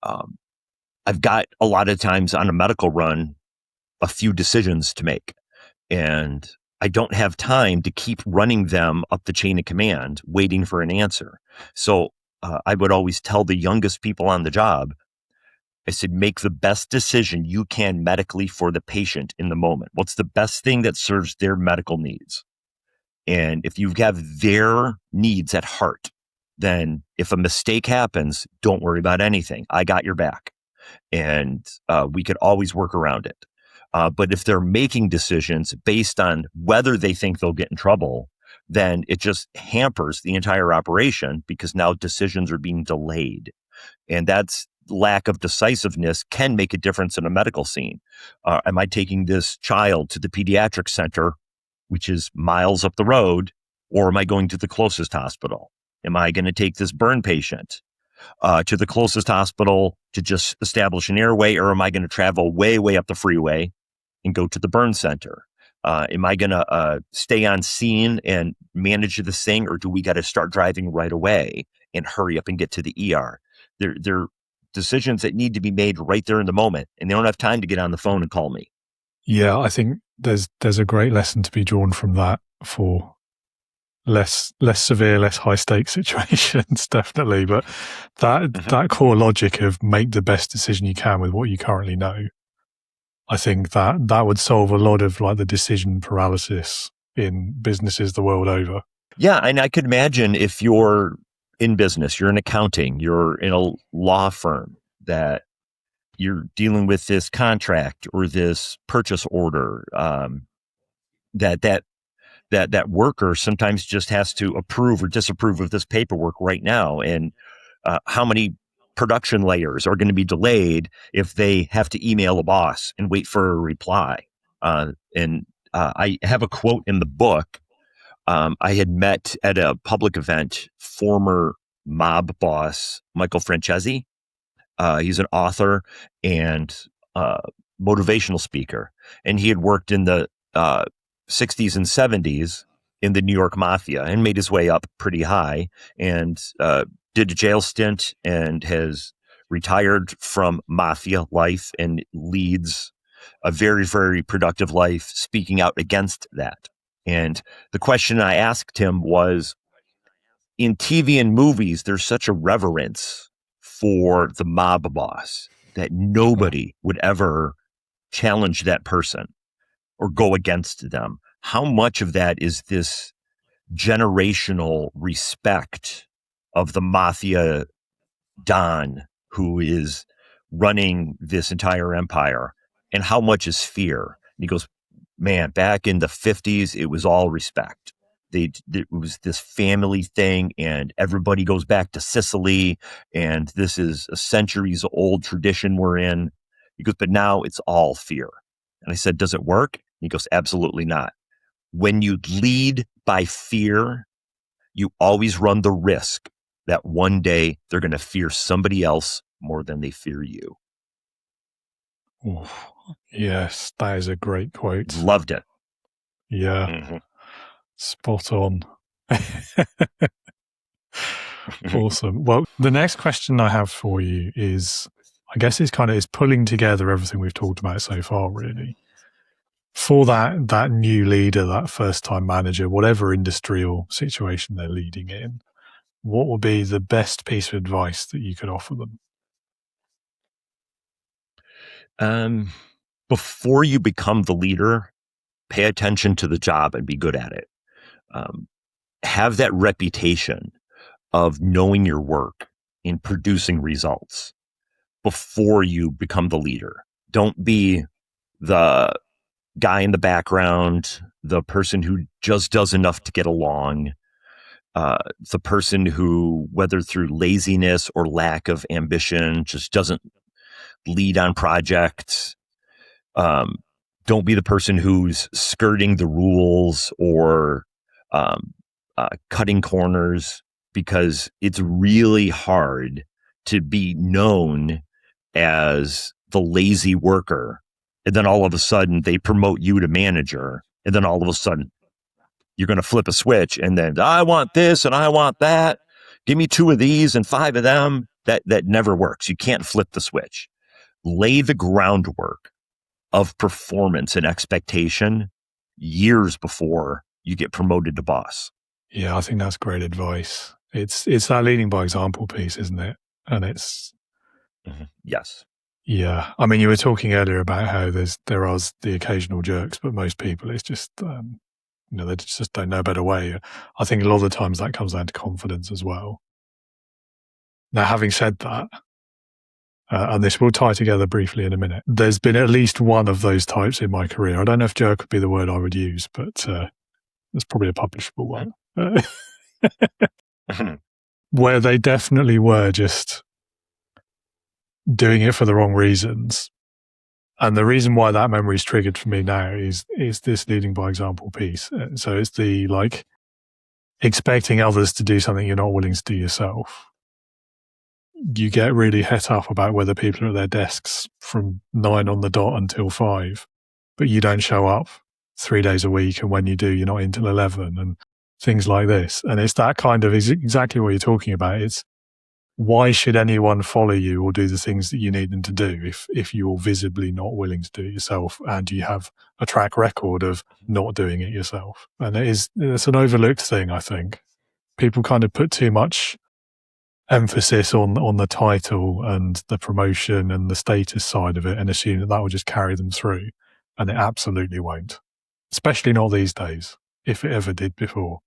I've got a lot of times on a medical run, a few decisions to make, and I don't have time to keep running them up the chain of command, waiting for an answer. So I would always tell the youngest people on the job, I said, make the best decision you can medically for the patient in the moment. What's the best thing that serves their medical needs? And if you have their needs at heart, then if a mistake happens, don't worry about anything. I got your back. And we could always work around it. But if they're making decisions based on whether they think they'll get in trouble, then it just hampers the entire operation because now decisions are being delayed. And that's lack of decisiveness can make a difference in a medical scene. Am I taking this child to the pediatric center, which is miles up the road, or am I going to the closest hospital? Am I going to take this burn patient to the closest hospital to just establish an airway, or am I going to travel way, way up the freeway and go to the burn center? Am I going to stay on scene and manage this thing, or do we got to start driving right away and hurry up and get to the ER? They're decisions that need to be made right there in the moment, and they don't have time to get on the phone and call me. Yeah, I think there's a great lesson to be drawn from that for less severe, less high stakes situations, definitely. But that core logic of make the best decision you can with what you currently know, I think that would solve a lot of like the decision paralysis in businesses the world over. Yeah, and I could imagine if you're in business, you're in accounting, you're in a law firm, that you're dealing with this contract or this purchase order, that worker sometimes just has to approve or disapprove of this paperwork right now. And how many production layers are going to be delayed if they have to email a boss and wait for a reply? And I have a quote in the book. I had met at a public event former mob boss Michael Francesi. He's an author and motivational speaker, and he had worked in the 60s and 70s in the New York Mafia and made his way up pretty high, and did a jail stint and has retired from mafia life and leads a very, very productive life speaking out against that. And the question I asked him was, in TV and movies, there's such a reverence for the mob boss that nobody would ever challenge that person or go against them. How much of that is this generational respect of the mafia don who is running this entire empire, and how much is fear? And he goes, man, back in the 50s, it was all respect. It was this family thing, and everybody goes back to Sicily, and this is a centuries old tradition we're in. He goes, but now it's all fear. And I said, does it work? He goes, absolutely not. When you lead by fear, you always run the risk that one day they're going to fear somebody else more than they fear you. Ooh, yes, that is a great quote. Loved it. Yeah. Mm-hmm. Spot on. Awesome. Well, the next question I have for you is, I guess it's pulling together everything we've talked about so far, really. For that new leader, that first time manager, whatever industry or situation they're leading in, what would be the best piece of advice that you could offer them? Before you become the leader, pay attention to the job and be good at it. Have that reputation of knowing your work and producing results before you become the leader. Don't be the guy in the background, the person who just does enough to get along, the person who, whether through laziness or lack of ambition, just doesn't lead on projects. Don't be the person who's skirting the rules or cutting corners, because it's really hard to be known as the lazy worker. And then all of a sudden they promote you to manager. And then all of a sudden you're going to flip a switch and then I want this and I want that. Give me 2 of these and 5 of them. That never works. You can't flip the switch. Lay the groundwork of performance and expectation years before you get promoted to boss. Yeah, I think that's great advice. It's that leading by example piece, isn't it? And it's Yes. Yeah. I mean, you were talking earlier about how there are the occasional jerks, but most people, it's just, they just don't know a better way. I think a lot of the times that comes down to confidence as well. Now, having said that, and this will tie together briefly in a minute, there's been at least one of those types in my career. I don't know if jerk would be the word I would use, but it's probably a publishable one. Where they definitely were just doing it for the wrong reasons. And the reason why that memory is triggered for me now is this leading by example piece. So it's the expecting others to do something you're not willing to do yourself. You get really het up about whether people are at their desks from 9 on the dot until 5, but you don't show up 3 days a week. And when you do, you're not in till 11 and things like this. And it's that kind of exactly what you're talking about. It's why should anyone follow you or do the things that you need them to do if you're visibly not willing to do it yourself and you have a track record of not doing it yourself? And it's an overlooked thing, I think. People kind of put too much emphasis on the title and the promotion and the status side of it and assume that will just carry them through. And it absolutely won't, especially not these days, if it ever did before.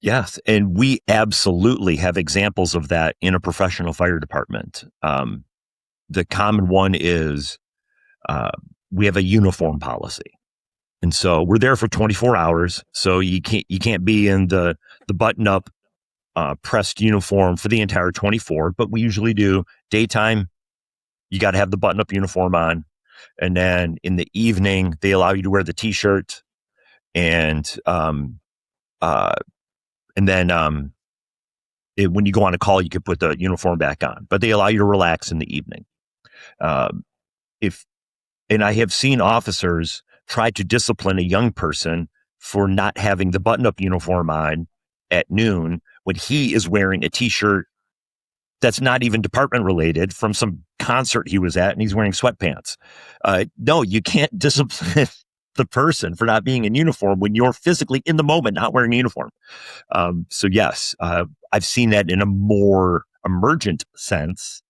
Yes, and we absolutely have examples of that in a professional fire department. The common one is we have a uniform policy, and so we're there for 24 hours. So you can't be in the button-up pressed uniform for the entire 24. But we usually do daytime. You got to have the button-up uniform on, and then in the evening they allow you to wear the T-shirt and then when you go on a call, you could put the uniform back on, but they allow you to relax in the evening. And I have seen officers try to discipline a young person for not having the button-up uniform on at noon when he is wearing a T-shirt that's not even department related from some concert he was at, and he's wearing sweatpants. No, you can't discipline the person for not being in uniform when you're physically in the moment not wearing a uniform. So yes, I've seen that in a more emergent sense.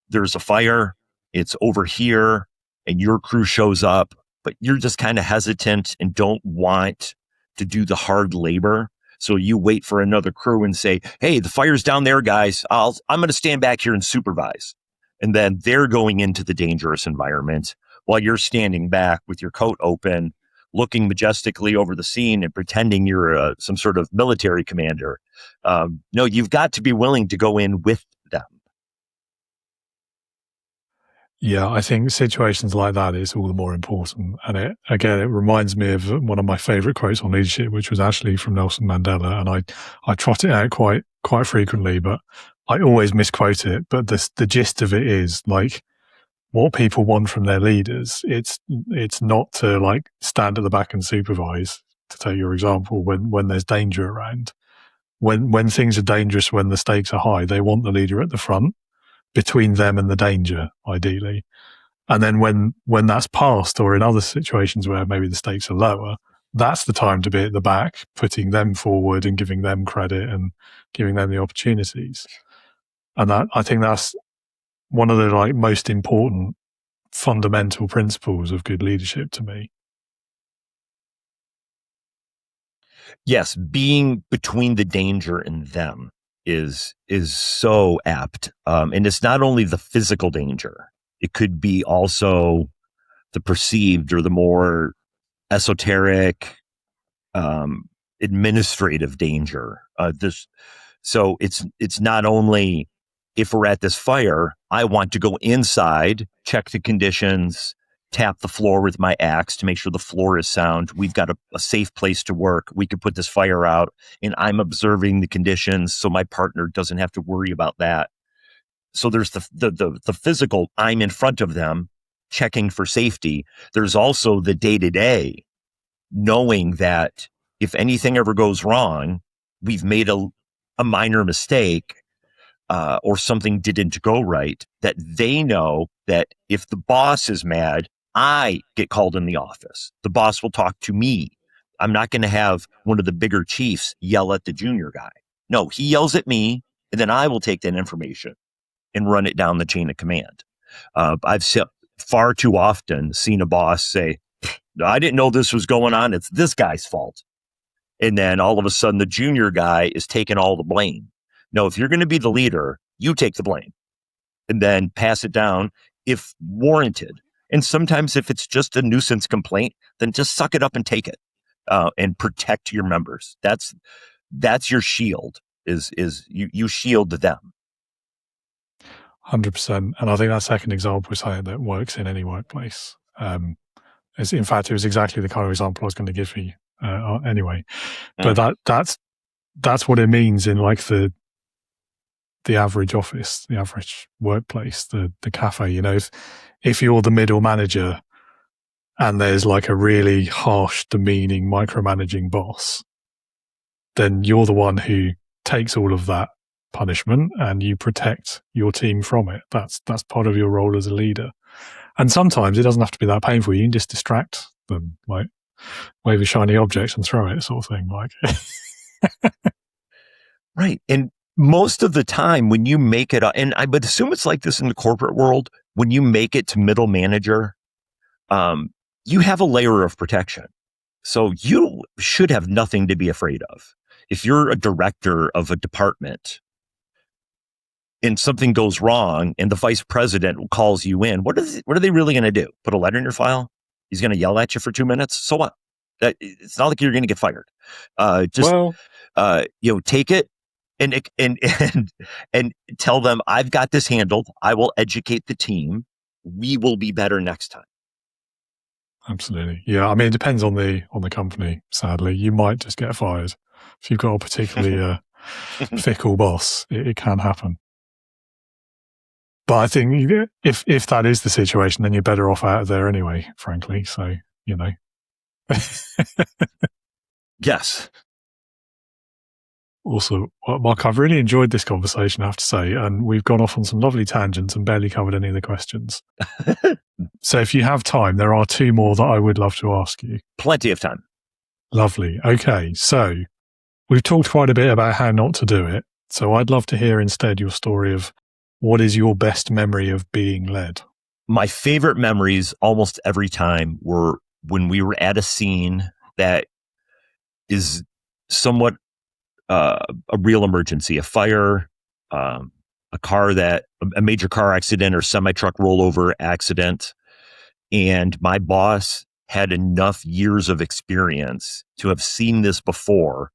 There's a fire, it's over here, and your crew shows up, but you're just kind of hesitant and don't want to do the hard labor. So you wait for another crew and say, hey, the fire's down there, guys. I'm going to stand back here and supervise. And then they're going into the dangerous environment while you're standing back with your coat open, looking majestically over the scene and pretending you're some sort of military commander. No, you've got to be willing to go in with them. Yeah, I think situations like that is all the more important. And it reminds me of one of my favorite quotes on leadership, which was actually from Nelson Mandela. And I trot it out quite frequently, but I always misquote it. But the gist of it is like, what people want from their leaders, it's not to stand at the back and supervise, to take your example, when there's danger around. When things are dangerous, when the stakes are high, they want the leader at the front, between them and the danger, ideally. And then when that's passed, or in other situations where maybe the stakes are lower, that's the time to be at the back, putting them forward and giving them credit and giving them the opportunities. And I think that's one of the most important fundamental principles of good leadership to me. Yes, being between the danger and them is so apt. And it's not only the physical danger. It could be also the perceived or the more esoteric, administrative danger. So it's not only, if we're at this fire, I want to go inside, check the conditions, tap the floor with my axe to make sure the floor is sound. We've got a safe place to work. We could put this fire out, and I'm observing the conditions so my partner doesn't have to worry about that. So there's the physical, I'm in front of them, checking for safety. There's also the day-to-day, knowing that if anything ever goes wrong, we've made a minor mistake, or something didn't go right, that they know that if the boss is mad, I get called in the office. The boss will talk to me. I'm not going to have one of the bigger chiefs yell at the junior guy. No, he yells at me, and then I will take that information and run it down the chain of command. I've far too often seen a boss say, I didn't know this was going on. It's this guy's fault. And then all of a sudden the junior guy is taking all the blame. No, if you're going to be the leader, you take the blame and then pass it down if warranted. And sometimes if it's just a nuisance complaint, then just suck it up and take it and protect your members. That's your shield is you shield them. 100%. And I think that second example is something that works in any workplace. In fact, it was exactly the kind of example I was going to give you anyway. But that's what it means in like the average office, the average workplace, the cafe. You know, if you're the middle manager and there's like a really harsh, demeaning, micromanaging boss, then you're the one who takes all of that punishment and you protect your team from it. That's part of your role as a leader. And sometimes it doesn't have to be that painful. You can just distract them, like wave a shiny object and throw it, sort of thing. Like, right. And most of the time when you make it, and I would assume it's like this in the corporate world, when you make it to middle manager, you have a layer of protection. So you should have nothing to be afraid of. If you're a director of a department and something goes wrong and the vice president calls you in, what are they really going to do? Put a letter in your file? He's going to yell at you for 2 minutes? So what? It's not like you're going to get fired. Take it and tell them, I've got this handled. I will educate the team. We will be better next time. Absolutely. Yeah. I mean, it depends on the company. Sadly, you might just get fired if you've got a particularly fickle boss. It can happen. But I think if that is the situation, then you're better off out of there anyway, frankly. So, you know. Yes. Also, Mark, I've really enjoyed this conversation, I have to say, and we've gone off on some lovely tangents and barely covered any of the questions. So if you have time, there are 2 more that I would love to ask you. Plenty of time. Lovely. Okay. So we've talked quite a bit about how not to do it. So I'd love to hear instead your story of what is your best memory of being led? My favorite memories almost every time were when we were at a scene that is somewhat a real emergency, a fire, a major car accident or semi-truck rollover accident. And my boss had enough years of experience to have seen this before.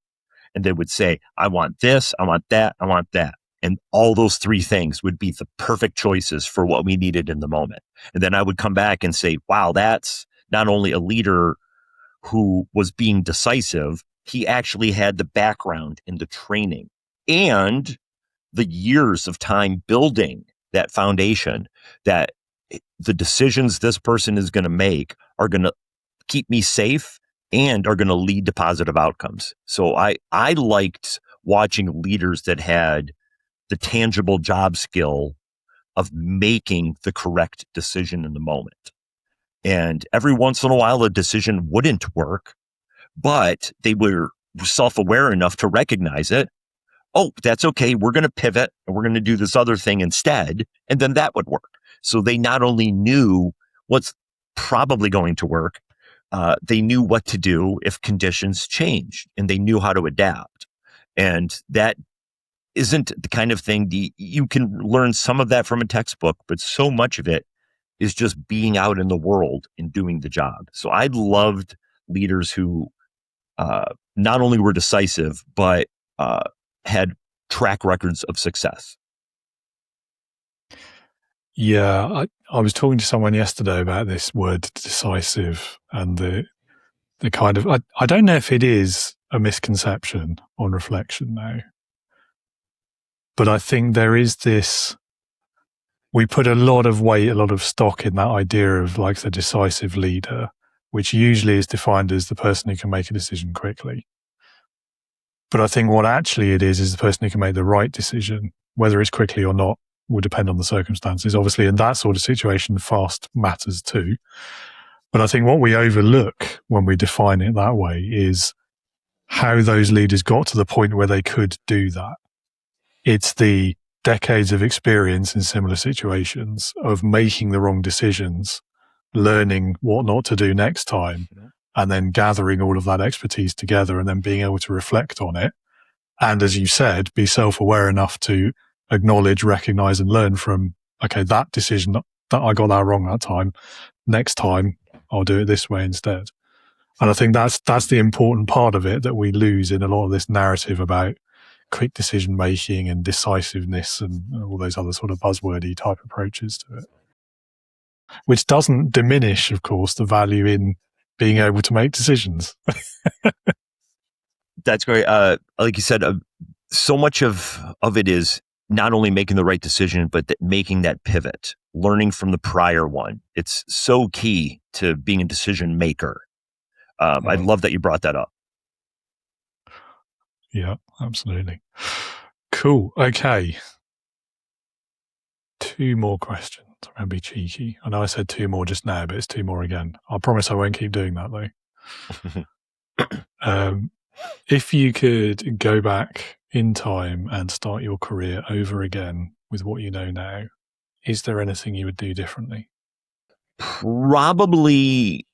And they would say, I want this, I want that, I want that. And all those 3 things would be the perfect choices for what we needed in the moment. And then I would come back and say, wow, that's not only a leader who was being decisive, he actually had the background in the training and the years of time building that foundation, that the decisions this person is going to make are going to keep me safe and are going to lead to positive outcomes. So I liked watching leaders that had the tangible job skill of making the correct decision in the moment. And every once in a while, a decision wouldn't work, but they were self-aware enough to recognize it. Oh, that's okay. We're going to pivot and we're going to do this other thing instead. And then that would work. So they not only knew what's probably going to work, they knew what to do if conditions changed and they knew how to adapt. And that isn't the kind of thing you can learn some of that from a textbook, but so much of it is just being out in the world and doing the job. So I loved leaders who not only were decisive, but had track records of success. Yeah, I was talking to someone yesterday about this word decisive and the kind of, I don't know if it is a misconception on reflection now, but I think there is this, we put a lot of weight, a lot of stock in that idea of like the decisive leader, which usually is defined as the person who can make a decision quickly. But I think what actually it is the person who can make the right decision, whether it's quickly or not, will depend on the circumstances. Obviously, in that sort of situation, fast matters too. But I think what we overlook when we define it that way is how those leaders got to the point where they could do that. It's the decades of experience in similar situations of making the wrong decisions, learning what not to do next time, and then gathering all of that expertise together and then being able to reflect on it. And as you said, be self-aware enough to acknowledge, recognize, and learn from, okay, that decision that I got that wrong that time. Next time, I'll do it this way instead. And I think that's the important part of it that we lose in a lot of this narrative about quick decision making and decisiveness and all those other sort of buzzwordy type approaches to it, which doesn't diminish, of course, the value in being able to make decisions. That's great. Like you said, so much of it is not only making the right decision, but making that pivot, learning from the prior one. It's so key to being a decision maker. I love that you brought that up. Yeah, absolutely. Cool. Okay. 2 more questions. I'm going to be cheeky. I know I said 2 more just now, but it's 2 more again. I promise I won't keep doing that though. If you could go back in time and start your career over again with what you know now, is there anything you would do differently? Probably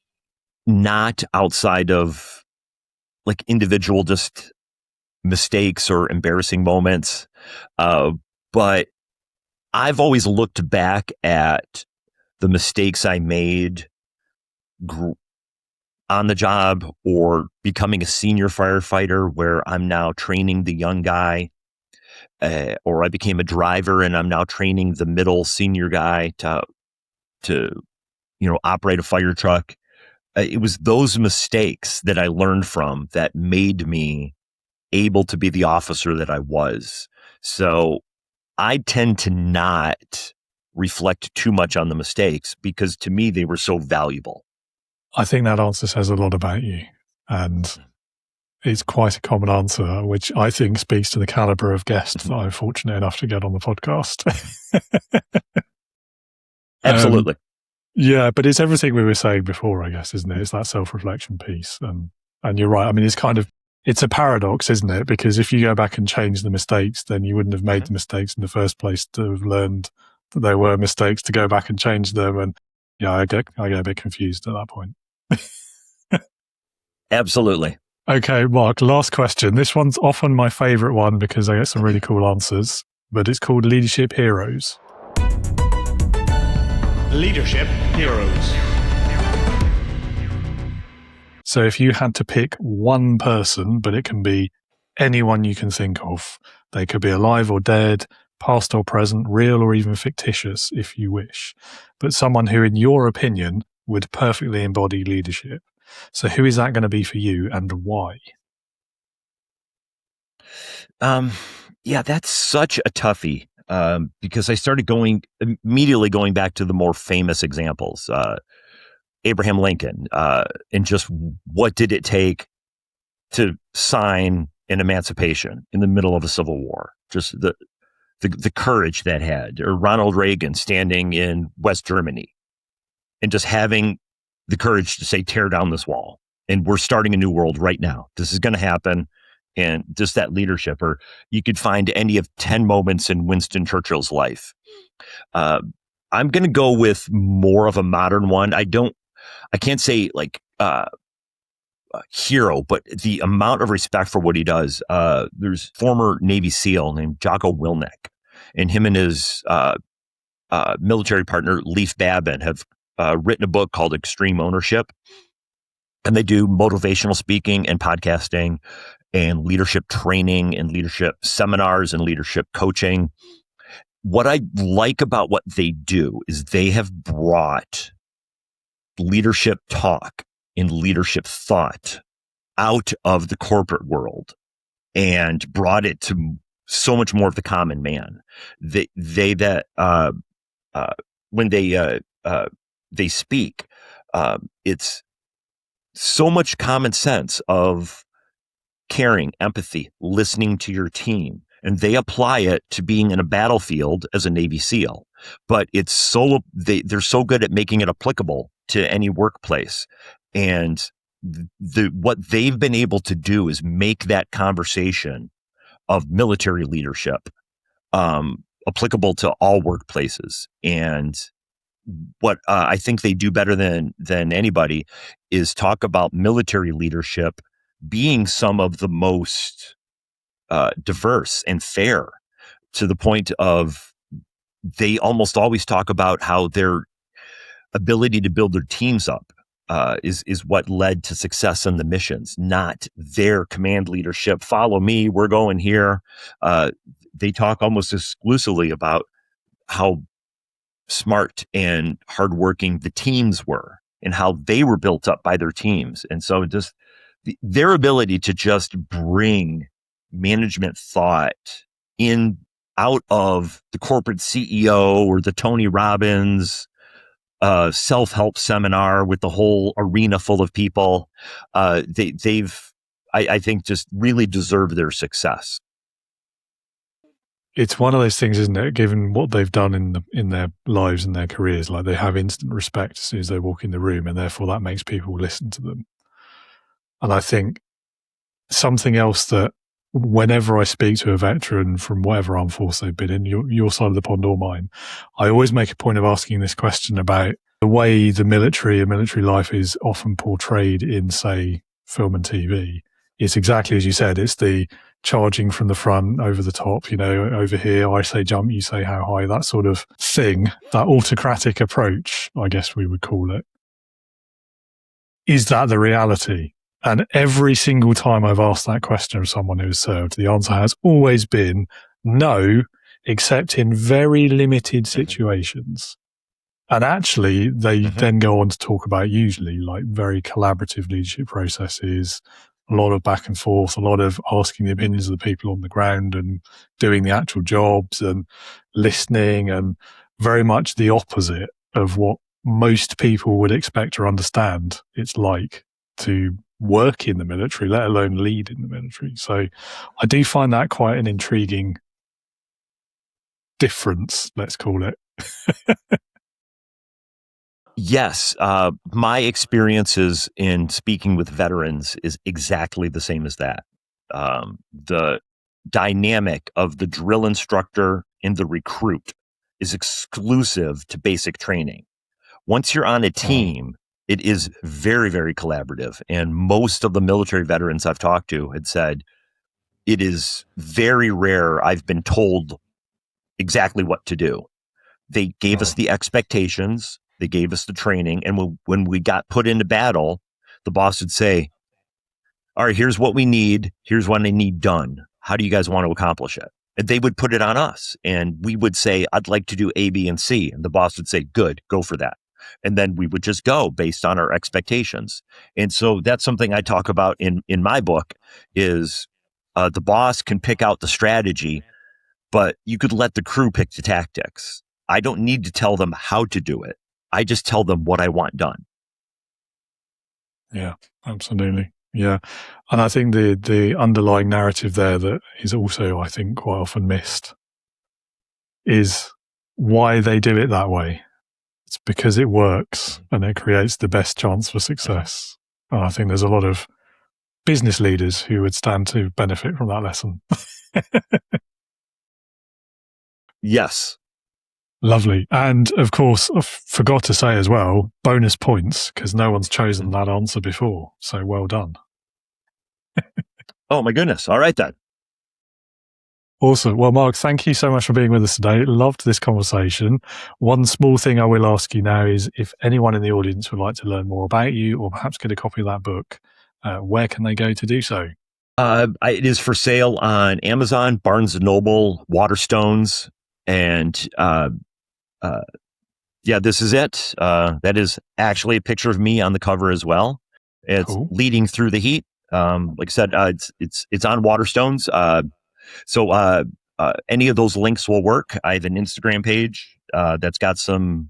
not outside of like individual just mistakes or embarrassing moments. But I've always looked back at the mistakes I made on the job or becoming a senior firefighter where I'm now training the young guy, or I became a driver and I'm now training the middle senior guy to operate a fire truck. It was those mistakes that I learned from that made me able to be the officer that I was. So I tend to not reflect too much on the mistakes because to me, they were so valuable. I think that answer says a lot about you, and it's quite a common answer, which I think speaks to the caliber of guests that I'm fortunate enough to get on the podcast. Absolutely. Yeah, but it's everything we were saying before, I guess, isn't it? It's that self-reflection piece. And you're right. I mean, it's a paradox, isn't it? Because if you go back and change the mistakes, then you wouldn't have made the mistakes in the first place to have learned that they were mistakes to go back and change them. And yeah, I get a bit confused at that point. Absolutely. Okay, Mark, last question. This one's often my favorite one because I get some really cool answers, but it's called Leadership Heroes. Leadership Heroes. So if you had to pick one person, but it can be anyone you can think of, they could be alive or dead, past or present, real or even fictitious if you wish, but someone who, in your opinion, would perfectly embody leadership. So who is that going to be for you and why? Yeah, that's such a toughie. Because I started immediately going back to the more famous examples, Abraham Lincoln, and just what did it take to sign an emancipation in the middle of a civil war? Just the courage that had, or Ronald Reagan standing in West Germany and just having the courage to say, tear down this wall. And we're starting a new world right now. This is going to happen. And just that leadership, or you could find any of 10 moments in Winston Churchill's life. I'm going to go with more of a modern one. I can't say like hero, but the amount of respect for what he does. There's former Navy SEAL named Jocko Willink, and him and his military partner, Leif Babin, have written a book called Extreme Ownership. And they do motivational speaking and podcasting and leadership training and leadership seminars and leadership coaching. What I like about what they do is they have brought leadership talk and leadership thought out of the corporate world and brought it to so much more of the common man. When they speak, it's so much common sense of caring, empathy, listening to your team. And they apply it to being in a battlefield as a Navy SEAL. But they're so good at making it applicable to any workplace. And what they've been able to do is make that conversation of military leadership applicable to all workplaces. And what I think they do better than anybody is talk about military leadership being some of the most diverse and fair, to the point of they almost always talk about how their ability to build their teams up is what led to success in the missions, not their command leadership. Follow me, we're going here. They talk almost exclusively about how smart and hardworking the teams were and how they were built up by their teams. And so just their ability to just bring management thought in out of the corporate CEO or the Tony Robbins self-help seminar with the whole arena full of people, they've I think just really deserve their success. It's one of those things, isn't it? Given what they've done in their lives and their careers, like they have instant respect as soon as they walk in the room, and therefore that makes people listen to them. And I think something else that whenever I speak to a veteran from whatever armed force they've been in, your side of the pond or mine, I always make a point of asking this question about the way the military and military life is often portrayed in, say, film and TV. It's exactly as you said. It's the charging from the front, over the top, over here, I say jump, you say how high, that sort of thing, that autocratic approach, I guess we would call it. Is that the reality? And every single time I've asked that question of someone who has served, the answer has always been no, except in very limited situations. And actually, they then go on to talk about usually like very collaborative leadership processes, a lot of back and forth, a lot of asking the opinions of the people on the ground and doing the actual jobs and listening, and very much the opposite of what most people would expect or understand it's like to work in the military, let alone lead in the military. So I do find that quite an intriguing difference, let's call it. Yes. My experiences in speaking with veterans is exactly the same as that. The dynamic of the drill instructor and the recruit is exclusive to basic training. Once you're on a team, it is very, very collaborative. And most of the military veterans I've talked to had said, it is very rare I've been told exactly what to do. They gave us the expectations. They gave us the training. And when we got put into battle, the boss would say, all right, here's what we need. Here's what I need done. How do you guys want to accomplish it? And they would put it on us. And we would say, I'd like to do A, B, and C. And the boss would say, good, go for that. And then we would just go based on our expectations. And so that's something I talk about in my book is the boss can pick out the strategy, but you could let the crew pick the tactics. I don't need to tell them how to do it. I just tell them what I want done. Yeah, absolutely. Yeah. And I think the underlying narrative there that is also, I think, quite often missed is why they do it that way. It's because it works and it creates the best chance for success. And I think there's a lot of business leaders who would stand to benefit from that lesson. Yes. Lovely. And of course, I forgot to say as well, bonus points, because no one's chosen that answer before. So well done. Oh my goodness. All right then. Awesome. Well, Mark, thank you so much for being with us today. Loved this conversation. One small thing I will ask you now is if anyone in the audience would like to learn more about you or perhaps get a copy of that book, where can they go to do so? It is for sale on Amazon, Barnes & Noble, Waterstones, and yeah, this is it. That is actually a picture of me on the cover as well. It's cool. Leading Through the Heat. Like I said, it's on Waterstones. So any of those links will work. I have an Instagram page that's got some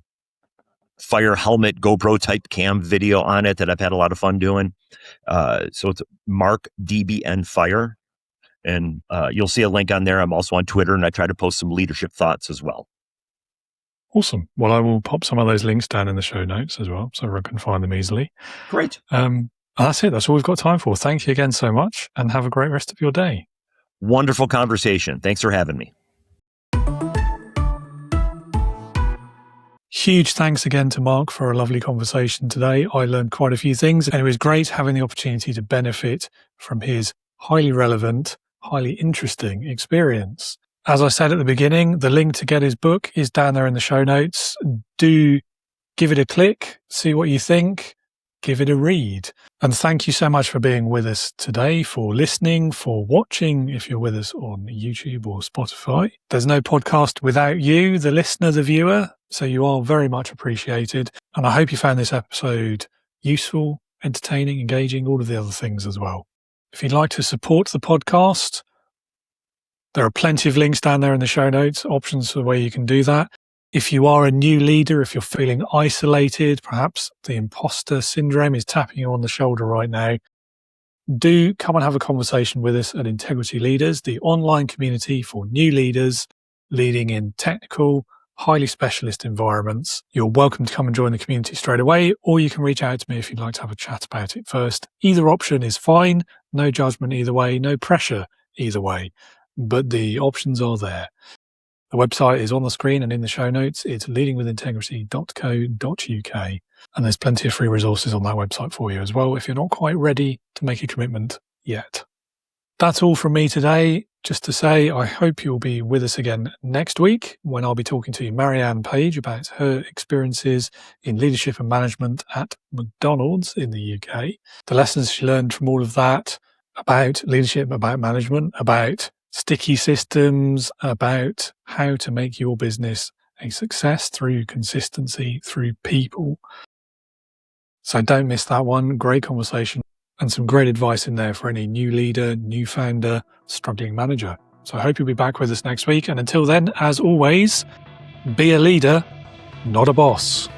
fire helmet GoPro type cam video on it that I've had a lot of fun doing. So it's Mark DBN Fire, and you'll see a link on there. I'm also on Twitter, and I try to post some leadership thoughts as well. Awesome. Well, I will pop some of those links down in the show notes as well, so everyone can find them easily. Great. That's it. That's all we've got time for. Thank you again so much, and have a great rest of your day. Wonderful conversation. Thanks for having me. Huge thanks again to Mark for a lovely conversation today. I learned quite a few things, and it was great having the opportunity to benefit from his highly relevant, highly interesting experience. As I said at the beginning, the link to get his book is down there in the show notes. Do give it a click, see what you think, give it a read. And thank you so much for being with us today, for listening, for watching if you're with us on YouTube or Spotify. There's no podcast without you, the listener, the viewer, so you are very much appreciated. And I hope you found this episode useful, entertaining, engaging, all of the other things as well. If you'd like to support the podcast, there are plenty of links down there in the show notes, options for where you can do that. If you are a new leader, if you're feeling isolated, perhaps the imposter syndrome is tapping you on the shoulder right now, do come and have a conversation with us at Integrity Leaders, the online community for new leaders leading in technical, highly specialist environments. You're welcome to come and join the community straight away, or you can reach out to me if you'd like to have a chat about it first. Either option is fine, no judgment either way, no pressure either way, but the options are there. The website is on the screen and in the show notes. It's leadingwithintegrity.co.uk. And there's plenty of free resources on that website for you as well if you're not quite ready to make a commitment yet. That's all from me today. Just to say, I hope you'll be with us again next week when I'll be talking to Marianne Page about her experiences in leadership and management at McDonald's in the UK. The lessons she learned from all of that about leadership, about management, about sticky systems, about how to make your business a success through consistency, through people. So don't miss that one. Great conversation and some great advice in there for any new leader, new founder, struggling manager. So I hope you'll be back with us next week. And until then, as always, be a leader, not a boss.